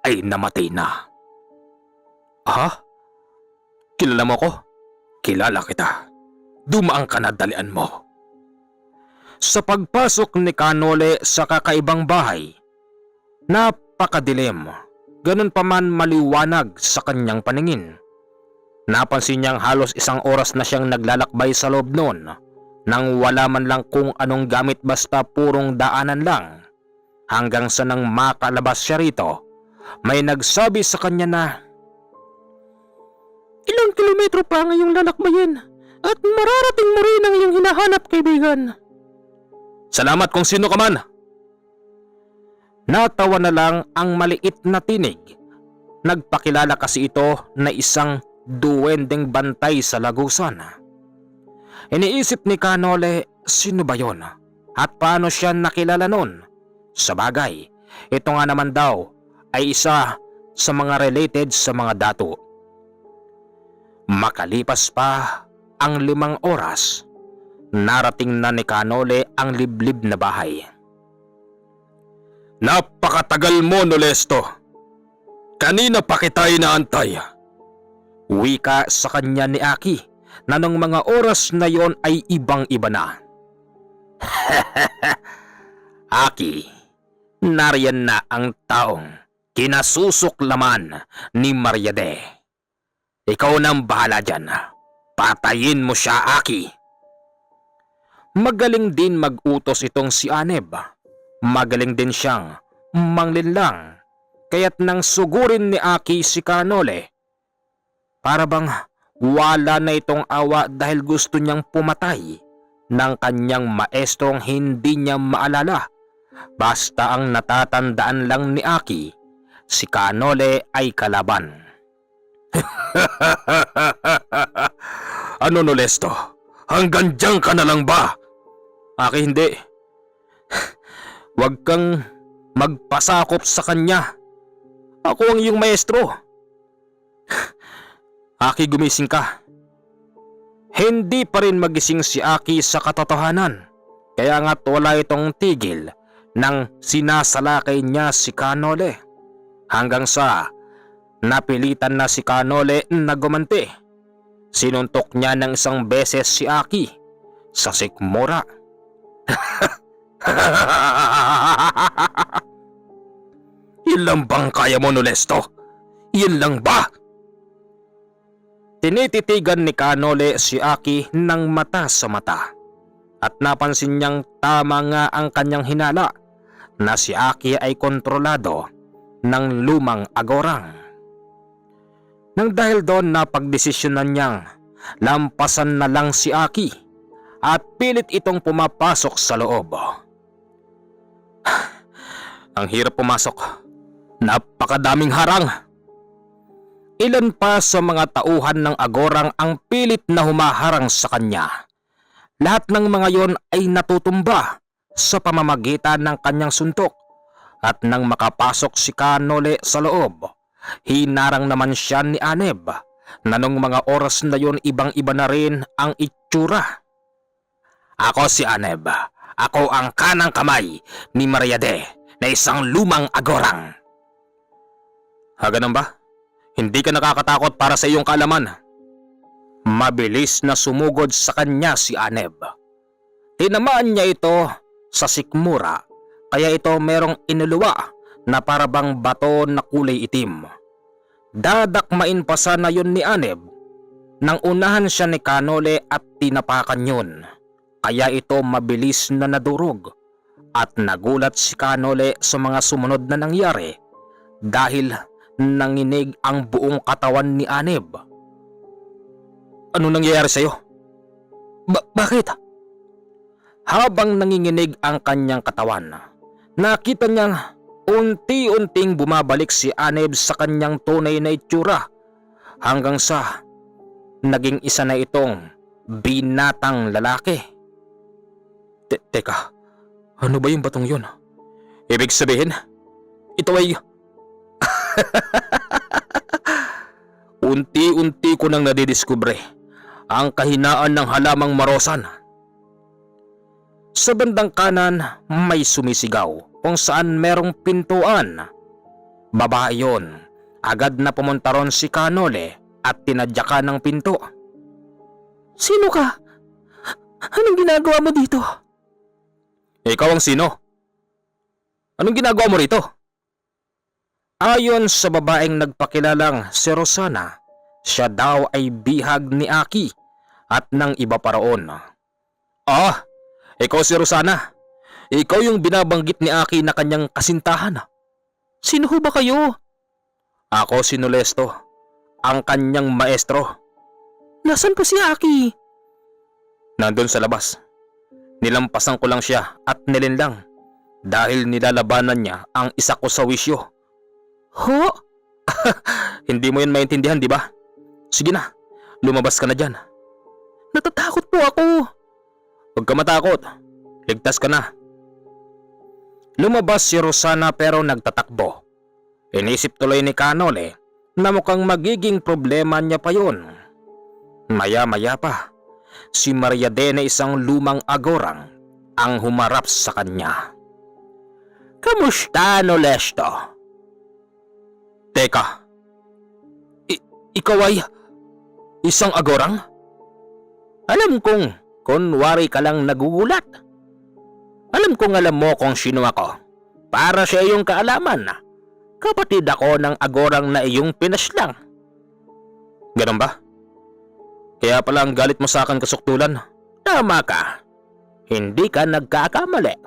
ay namatay na. Ha? Kilala mo ko? Kilala kita. Dumaan ka na, dalian mo. Sa pagpasok ni Kanole sa kakaibang bahay, napakadilim. Ganun pa man maliwanag sa kanyang paningin. Napansin niyang halos 1 oras na siyang naglalakbay sa loob noon nang wala man lang kung anong gamit basta purong daanan lang. Hanggang sa nang makalabas siya rito, may nagsabi sa kanya na, "Ilang kilometro pa ang iyong lalakbayin at mararating mo rin ang iyong hinahanap, kaibigan." Salamat kung sino ka man. Natawa na lang ang maliit na tinig. Nagpakilala kasi ito na isang duwendeng bantay sa lagusan. Iniisip ni Kanole, sino ba yon? At paano siya nakilala nun? Sa bagay, ito nga naman daw ay isa sa mga related sa mga dato. Makalipas pa ang 5 oras, narating na ni Kanole ang liblib na bahay. Napakatagal mo, Nolesto. Kanina pa kita inaantay. Wika sa kanya ni Aki na nung mga oras na yon ay ibang-iba na. Aki, nariyan na ang taong kinasusuklaman ni Mariade. Ikaw nang bahala dyan. Patayin mo siya, Aki. Magaling din mag-utos itong si Aneb. Magaling din siyang manglinlang. Kaya't nang sugurin ni Aki si Kanole, para bang wala na itong awa dahil gusto niyang pumatay ng kanyang maestrong hindi niya maalala. Basta ang natatandaan lang ni Aki, si Kanole ay kalaban. Ano, Nolesto? Hanggang diyan ka na lang ba? Aki, hindi. Huwag kang magpasakop sa kanya. Ako ang iyong maestro. Aki, gumising ka. Hindi pa rin magising si Aki sa katotohanan. Kaya nga't wala itong tigil nang sinasalakay niya si Kanole. Hanggang sa napilitan na si Kanole na gumanti. Sinuntok niya ng 1 beses si Aki sa sikmura. Yan lang bang kaya mo, Nolesto? Yan lang ba? Tinititigan ni Kanole si Aki ng mata sa mata. at napansin niyang tama nga ang kanyang hinala na si Aki ay kontrolado ng lumang agorang. Nang dahil doon napagdesisyonan niyang lampasan na lang si Aki at pilit itong pumapasok sa loob. Ang hirap pumasok. Napakadaming harang. Ilan pa sa mga tauhan ng agorang ang pilit na humaharang sa kanya. Lahat ng mga yon ay natutumba sa pamamagitan ng kanyang suntok. At nang makapasok si Kanole sa loob, hinarang naman siya ni Aneb na nung mga oras na yon ibang-iba na rin ang itsura. Ako si Aneb. Ako ang kanang kamay ni Mariade na isang lumang agorang. Ganun ba? Hindi ka nakakatakot para sa iyong kaalaman. Mabilis na sumugod sa kanya si Aneb. Tinamaan niya ito sa sikmura, kaya ito merong inuluwa na parabang bato na kulay itim. Dadakmain pa sana yun ni Aneb nang unahan siya ni Kanole at tinapakan yun. Kaya ito mabilis na nadurog at nagulat si Kanole sa mga sumunod na nangyari dahil nanginig ang buong katawan ni Aneb. Ano nangyayari sa'yo? Bakit? Habang nanginginig ang kanyang katawan, nakita niyang unti-unting bumabalik si Aneb sa kanyang tunay na itsura hanggang sa naging isa na itong binatang lalaki. Teka, ano ba yung batong yun? Ibig sabihin, ito ay... Unti-unti ko nang nadidiskubre ang kahinaan ng halamang marosan. Sa bandang kanan may sumisigaw kung saan merong pintuan. Babae yon. Agad na pumunta ron si Kanole at tinadyakan ng pinto. Sino ka? Anong ginagawa mo dito? Ikaw ang sino? Anong ginagawa mo rito? Ayon sa babaeng nagpakilalang si Rosana, siya daw ay bihag ni Aki at ng iba pa roon. Ikaw si Rosana. Ikaw yung binabanggit ni Aki na kanyang kasintahan. Sino ho ba kayo? Ako si Nolesto, ang kanyang maestro. Nasaan po si Aki? Nandun sa labas. Nilampasan ko lang siya at nilinlang dahil nilalabanan niya ang isa ko sa wisyo. Ho? Hindi mo yun maintindihan, di ba? Sige na, lumabas ka na dyan. Natatakot po ako. Huwag ka matakot. Ligtas ka na. Lumabas si Rosana pero nagtatakbo. Inisip tuloy ni Kanole na mukhang magiging problema niya pa yun. Maya-maya pa, si Mariade na isang lumang agorang ang humarap sa kanya. Kamusta, Nolesto? Teka, ikaw ay isang agorang? Alam kong kunwari ka lang nagugulat. Alam kong alam mo kung sino ako. Para sa iyong kaalaman, kapatid ako ng agorang na iyong pinaslang. Ganun ba? Kaya pala ang galit mo sa akin, kasuktulan. Tama ka. Hindi ka nagkakamali.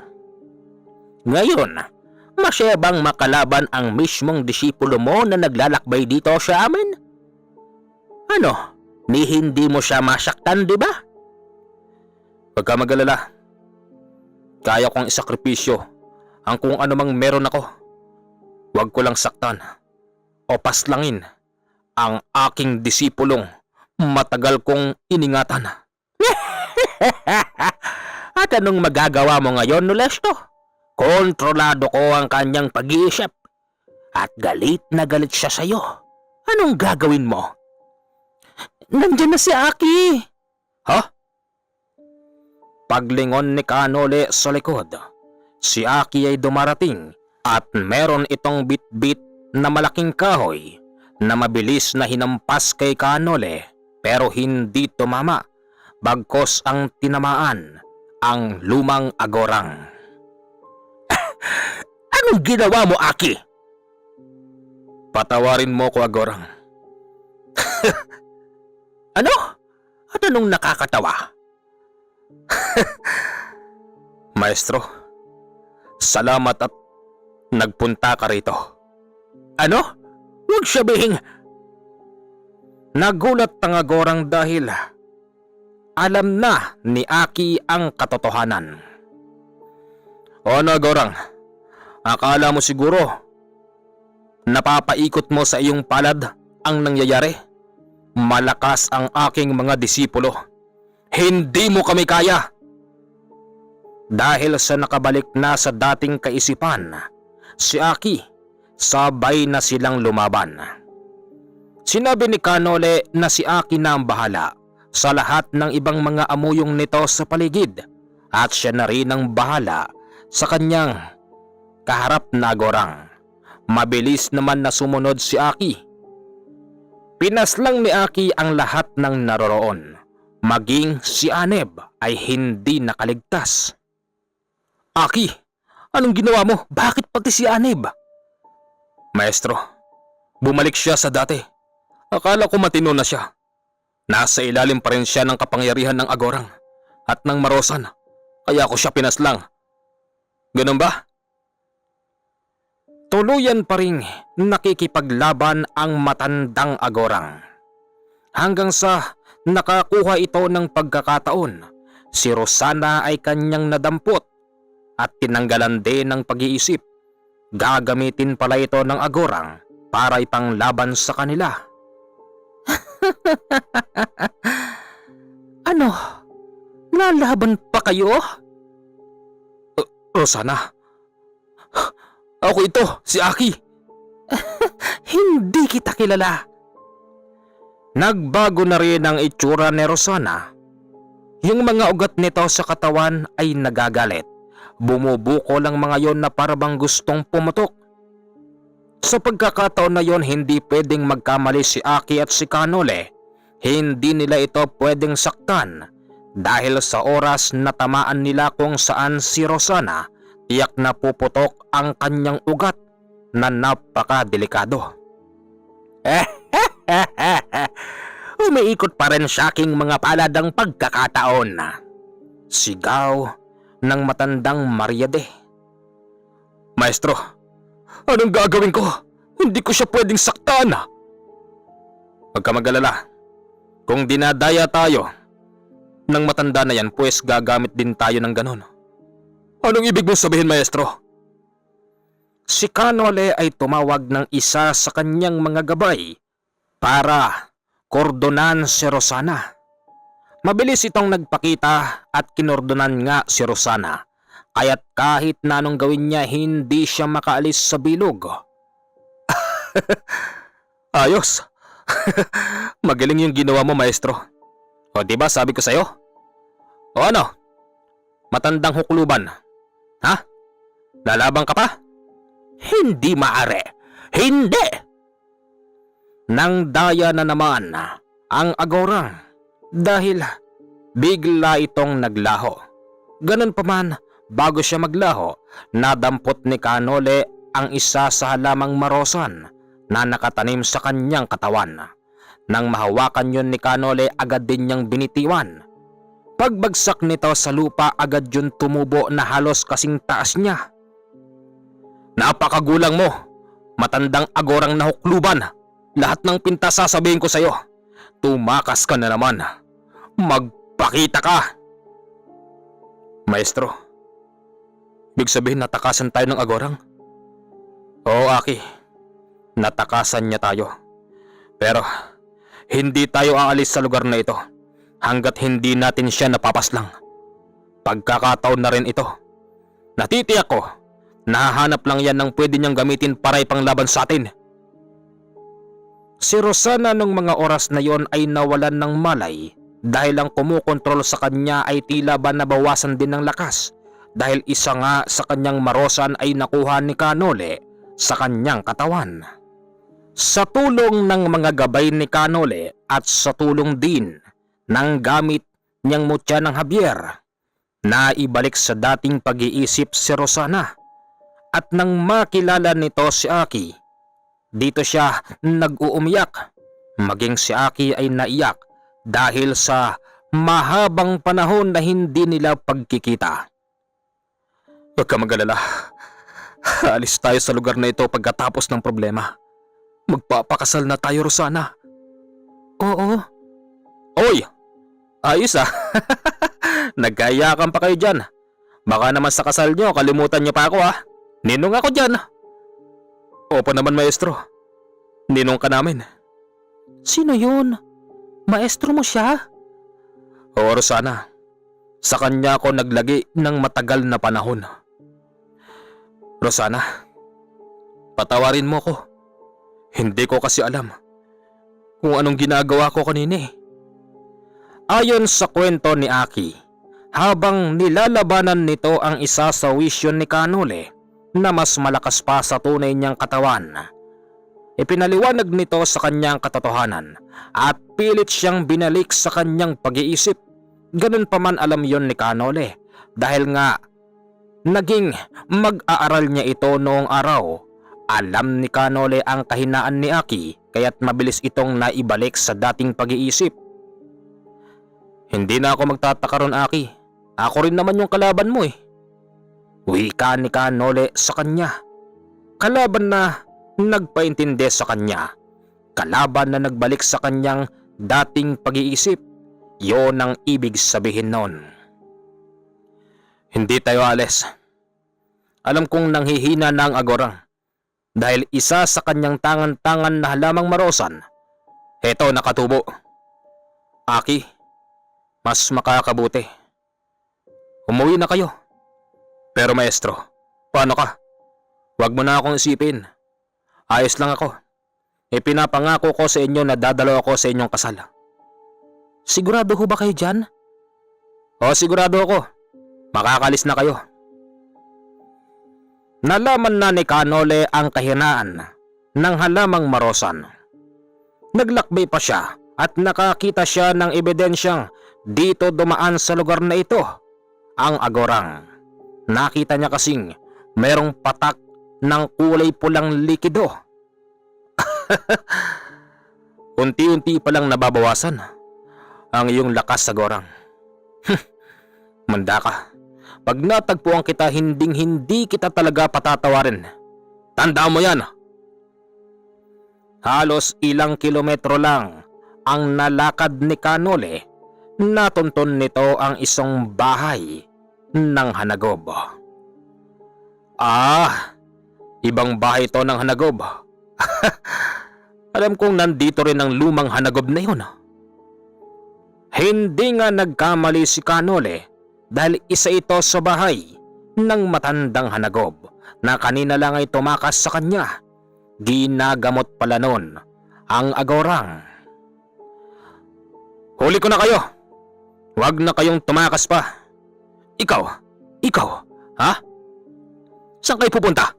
Ngayon, masyabang makalaban ang mismong disipulo mo na naglalakbay dito sa amin? Ano, ni hindi mo siya masaktan, di ba? Huwag ka mag-alala. Kaya kong isakripisyo ang kung anumang meron ako. Huwag ko lang saktan o paslangin ang aking disipulong matagal kong iningatan. At anong magagawa mo ngayon, Nolesto? Kontrolado ko ang kanyang pag-iisip at galit na galit siya sa'yo. Anong gagawin mo? Nandiyan na si Aki. Ha? Paglingon ni Kanole sa likod, si Aki ay dumarating at meron itong bit-bit na malaking kahoy na mabilis na hinampas kay Kanole pero hindi tumama, bagkos ang tinamaan ang lumang agorang. Anong ginawa mo, Aki? Patawarin mo ko, agorang. Ano? At anong nakakatawa? Maestro, salamat at nagpunta ka rito. Ano? Huwag sabihin. Nagulat ang Agorang dahil alam na ni Aki ang katotohanan. O ano, Agorang? Akala mo siguro napapaikot mo sa iyong palad ang nangyayari? Malakas ang aking mga disipulo. Hindi mo kami kaya. Dahil sa nakabalik na sa dating kaisipan, si Aki, sabay na silang lumaban. Sinabi ni Kanole na si Aki na ang bahala sa lahat ng ibang mga amuyong nito sa paligid at siya na rin ang bahala sa kanyang kaharap na Agorang. Mabilis naman na sumunod si Aki. Pinaslang ni Aki ang lahat ng naroroon. Maging si Aneb ay hindi nakaligtas. Aki, anong ginawa mo? Bakit pati si Aneb? Maestro, bumalik siya sa dati. Akala ko matino na siya. Nasa ilalim pa rin siya ng kapangyarihan ng Agorang at ng Marosan. Kaya ko siya pinaslang. Ganun ba? Tuluyan pa rin nakikipaglaban ang matandang Agorang. Hanggang sa nakakuha ito ng pagkakataon, si Rosana ay kanyang nadampot at tinanggalan din ng pag-iisip. Gagamitin pala ito ng Agorang para ipanglaban sa kanila. Ano? Lalaban pa kayo? Rosana, ako ito, si Aki. Hindi kita kilala. Nagbago na rin ang itsura ni Rosana. Yung mga ugat nito sa katawan ay nagagalit. Bumubuko lang mga yon na parabang gustong pumutok. Sa pagkakataon na yon, hindi pwedeng magkamali si Aki at si Kanole. Hindi nila ito pwedeng saktan dahil sa oras na tamaan nila kung saan si Rosana, tiyak na puputok ang kanyang ugat na napakadelikado. Umiikot pa rin sa aking mga paladang pagkakataon. Sigaw ng matandang Mariade. Maestro, anong gagawin ko? Hindi ko siya pwedeng saktan. Huwag ka mag-alala. Kung dinadaya tayo ng matanda na yan, pues gagamit din tayo ng ganon. Anong ibig mong sabihin, maestro? Si Kanole ay tumawag ng isa sa kanyang mga gabay para kordonan si Rosana. Mabilis itong nagpakita at kinordonan nga si Rosana, kaya't kahit na anong gawin niya, hindi siya makaalis sa bilog. Ayos. Magaling yung ginawa mo, maestro. O diba sabi ko sa'yo? O ano? Matandang hukluban. Ha? Lalabang ka pa? Hindi maaari. Hindi! Nang daya na naman ang Agorang dahil bigla itong naglaho. Ganun pa man, bago siya maglaho, nadampot ni Kanole ang isa sa halamang Marosan na nakatanim sa kanyang katawan. Nang mahawakan yun ni Kanole, agad din niyang binitiwan. Pagbagsak nito sa lupa, agad yun tumubo na halos kasing taas niya. Napakagulang mo, matandang Agorang na hukluban. Lahat ng pintas sasabihin ko sa'yo. Tumakas ka na naman. Magpakita ka! Maestro, ibig sabihin natakasan tayo ng Agorang? Oo, Aki. Natakasan niya tayo. Pero hindi tayo aalis sa lugar na ito hanggat hindi natin siya napapaslang. Pagkakataon na rin ito. Natitiyak ko, nahahanap lang yan ng pwede niyang gamitin para ipanglaban sa atin. Si Rosana nung mga oras na yon ay nawalan ng malay dahil ang kumukontrol sa kanya ay tila ba nabawasan din ng lakas dahil isa nga sa kanyang Marosan ay nakuha ni Kanole sa kanyang katawan. Sa tulong ng mga gabay ni Kanole at sa tulong din ng gamit niyang mutya ng Javier, na ibalik sa dating pag-iisip si Rosana. At nang makilala nito si Aki, dito siya nag-uumiyak. Maging si Aki ay naiyak dahil sa mahabang panahon na hindi nila pagkikita. Huwag ka mag-alala. Alis tayo sa lugar na ito pagkatapos ng problema. Magpapakasal na tayo, Rosana. Oo. Oy! Ayos ah. Nagkayakan pa kayo dyan. Baka naman sa kasal nyo, kalimutan nyo pa ako ah. Ninong ako dyan. Opo naman, maestro. Ninong ka namin. Sino yun? Maestro mo siya? Oo, Rosana. Sa kanya ako naglagi ng matagal na panahon. Rosana, patawarin mo ko. Hindi ko kasi alam kung anong ginagawa ko kanina eh. Ayon sa kwento ni Aki, habang nilalabanan nito ang isa sa wisyon ni Kanole na mas malakas pa sa tunay niyang katawan, ipinaliwanag nito sa kanyang katotohanan at pilit siyang binalik sa kanyang pag-iisip. Ganun pa man alam yon ni Kanole dahil nga naging mag-aaral niya ito noong araw. Alam ni Kanole ang kahinaan ni Aki kaya't mabilis itong naibalik sa dating pag-iisip. Hindi na ako magtataka ron, Aki. Ako rin naman yung kalaban mo eh. Wika ni Kanole sa kanya. Kalaban na nagpaintindi sa kanya. Kalaban na nagbalik sa kanyang dating pag-iisip. Yon ang ibig sabihin nun. Hindi tayo alis. Alam kong nanghihina na ang agorang. Dahil isa sa kanyang tangan-tangan na halamang marosan, heto nakatubo. Aki, mas makakabuti. Umuwi na kayo. Pero maestro, paano ka? Huwag mo na akong isipin. Ayos lang ako. Ipinapangako ko sa inyo na dadalo ako sa inyong kasal. Sigurado ho ba kayo dyan? O sigurado ako. Makakalis na kayo. Nalaman na ni Kanole ang kahinaan ng halamang marosan. Naglakbay pa siya at nakakita siya ng ebidensyang dito dumaan sa lugar na ito ang agorang. Nakita niya kasing mayroong patak ng kulay pulang likido. Unti-unti palang nababawasan ang iyong lakas, agorang. Manda ka. Pag natagpuan kita, hinding-hindi kita talaga patatawarin. Tandaan mo yan. Halos ilang kilometro lang ang nalakad ni Kanole. Natunton nito ang isang bahay ng Hanagob. Ibang bahay ito ng Hanagob. Alam kong nandito rin ang lumang Hanagob na yun. Hindi nga nagkamali si Kanole dahil isa ito sa bahay ng matandang Hanagob na kanina lang ay tumakas sa kanya. Ginagamot pala nun ang agorang. Huli ko na kayo. Huwag na kayong tumakas pa. Ikaw, ha? Saan kayo pupunta?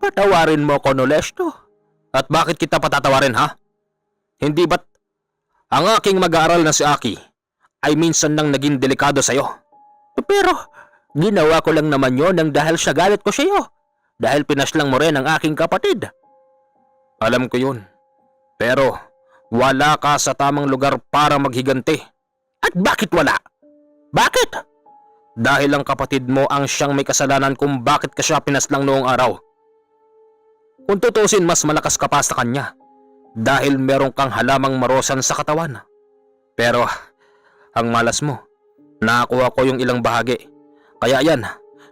Patawarin mo ko, Nolesto. At bakit kita patatawarin, ha? Hindi ba't ang aking mag-aaral na si Aki ay minsan nang naging delikado sa'yo? Pero ginawa ko lang naman yon nang dahil sa galit ko sa'yo. Dahil pinaslang mo rin ang aking kapatid. Alam ko yun. Pero wala ka sa tamang lugar para maghiganti. At bakit wala? Bakit? Dahil ang kapatid mo ang siyang may kasalanan kung bakit ka siya pinaslang noong araw. Kung tutusin, mas malakas ka pa sa kanya. Dahil meron kang halamang marosan sa katawan. Pero ang malas mo, nakakuha ko yung ilang bahagi. Kaya yan,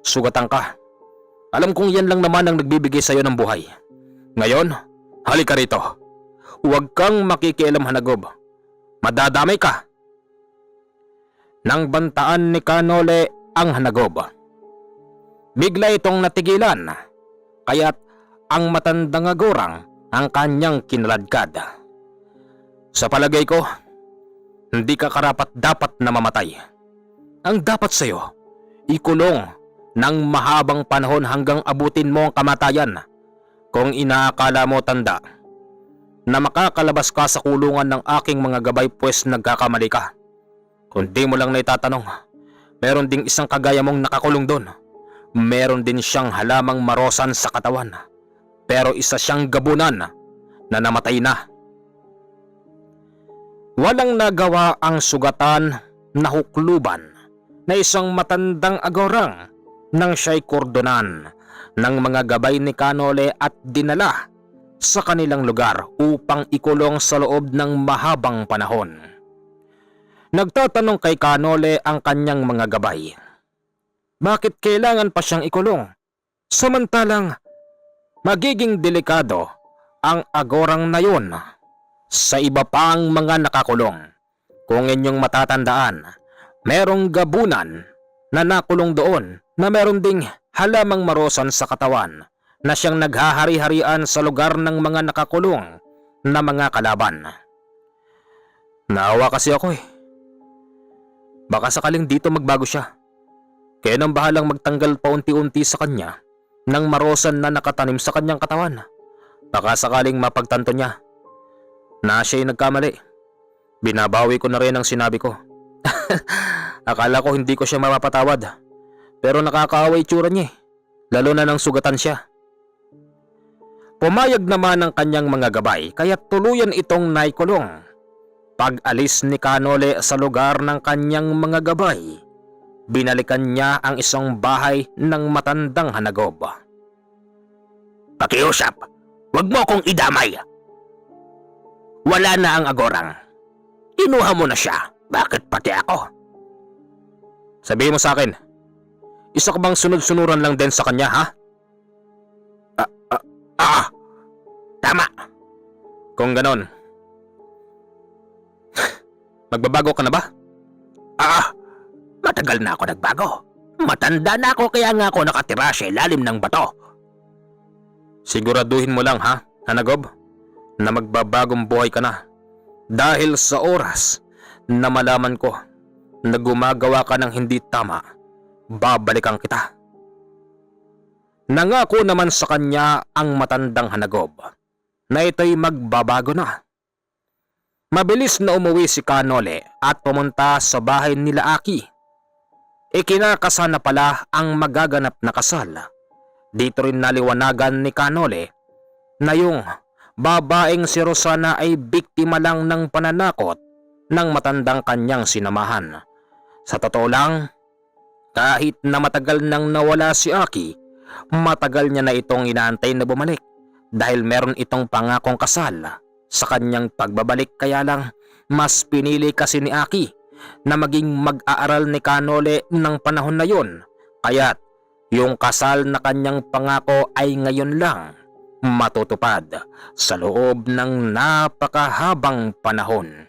sugatan ka. Alam kong yan lang naman ang nagbibigay sa'yo ng buhay. Ngayon, halika rito. Huwag kang makikialam, Hanagob. Madadamay ka. Nang bantaan ni Kanole ang Hanagob, bigla itong natigilan. Kaya't ang matandang agorang ang kanyang kinaladkad. Sa palagay ko, hindi ka karapat dapat na mamatay. Ang dapat sa'yo, ikulong ng mahabang panahon hanggang abutin mo ang kamatayan. Kung inaakala mo, tanda, na makakalabas ka sa kulungan ng aking mga gabay, pues nagkakamali ka. Kung di mo lang naitatanong, meron ding isang kagaya mong nakakulong doon. Meron din siyang halamang marosan sa katawan. Pero isa siyang gabunan na namatay na. Walang nagawa ang sugatan na hukluban na isang matandang agorang nang siya'y kordonan ng mga gabay ni Canole at dinala sa kanilang lugar upang ikulong sa loob ng mahabang panahon. Nagtatanong kay Canole ang kanyang mga gabay, bakit kailangan pa siyang ikulong? Samantalang magiging delikado ang agorang na yun sa iba pang mga nakakulong. Kung inyong matatandaan, merong gabunan na nakulong doon na meron ding halamang marosan sa katawan na siyang naghahari-harian sa lugar ng mga nakakulong na mga kalaban. Naawa kasi ako eh. Baka sakaling dito magbago siya. Kaya nang bahalang magtanggal paunti-unti sa kanya ng marosan na nakatanim sa kanyang katawan. Baka sakaling mapagtanto niya na siya'y nagkamali. Binabawi ko na rin ang sinabi ko. Akala ko hindi ko siya mapapatawad. Pero nakakaawa itsura niya eh. Lalo na nang sugatan siya. Pumayag naman ang kanyang mga gabay kaya tuluyan itong naikulong. Pag-alis ni Canole sa lugar ng kanyang mga gabay, binalikan niya ang isang bahay ng matandang hanagob. Pakiusap, wag mo akong idamay. Wala na ang agorang. Inuha mo na siya. Bakit pati ako? Sabihin mo sa akin, isa ka bang sunod-sunuran lang din sa kanya, ha? Tama. Kung ganon, magbabago ka na ba? Matagal na ako nagbago. Matanda na ako kaya nga ako nakatira sa ilalim ng bato. Siguraduhin mo lang ha, hanagob, na magbabagong buhay ka na. Dahil sa oras na malaman ko na gumagawa ka ng hindi tama, babalikan kita. Nangako naman sa kanya ang matandang hanagob na ito'y magbabago na. Mabilis na umuwi si Canole at pumunta sa bahay nila Aki. Ikinakasal na pala ang magaganap na kasal. Dito rin naliwanagan ni Canole na yung babaeng si Rosana ay biktima lang ng pananakot ng matandang kanyang sinamahan. Sa totoo lang, kahit na matagal nang nawala si Aki, matagal niya na itong inaantay na bumalik dahil meron itong pangakong kasal sa kanyang pagbabalik. Kaya lang mas pinili kasi ni Aki na maging mag-aaral ni Canole ng panahon na yun, kaya't yung kasal na kanyang pangako ay ngayon lang matutupad sa loob ng napakahabang panahon.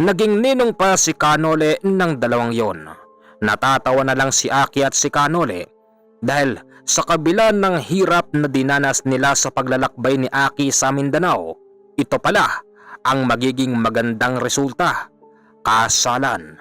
Naging ninong pa si Canole ng dalawang yon. Natatawa na lang si Aki at si Canole dahil sa kabila ng hirap na dinanas nila sa paglalakbay ni Aki sa Mindanao, ito pala ang magiging magandang resulta. Kasalan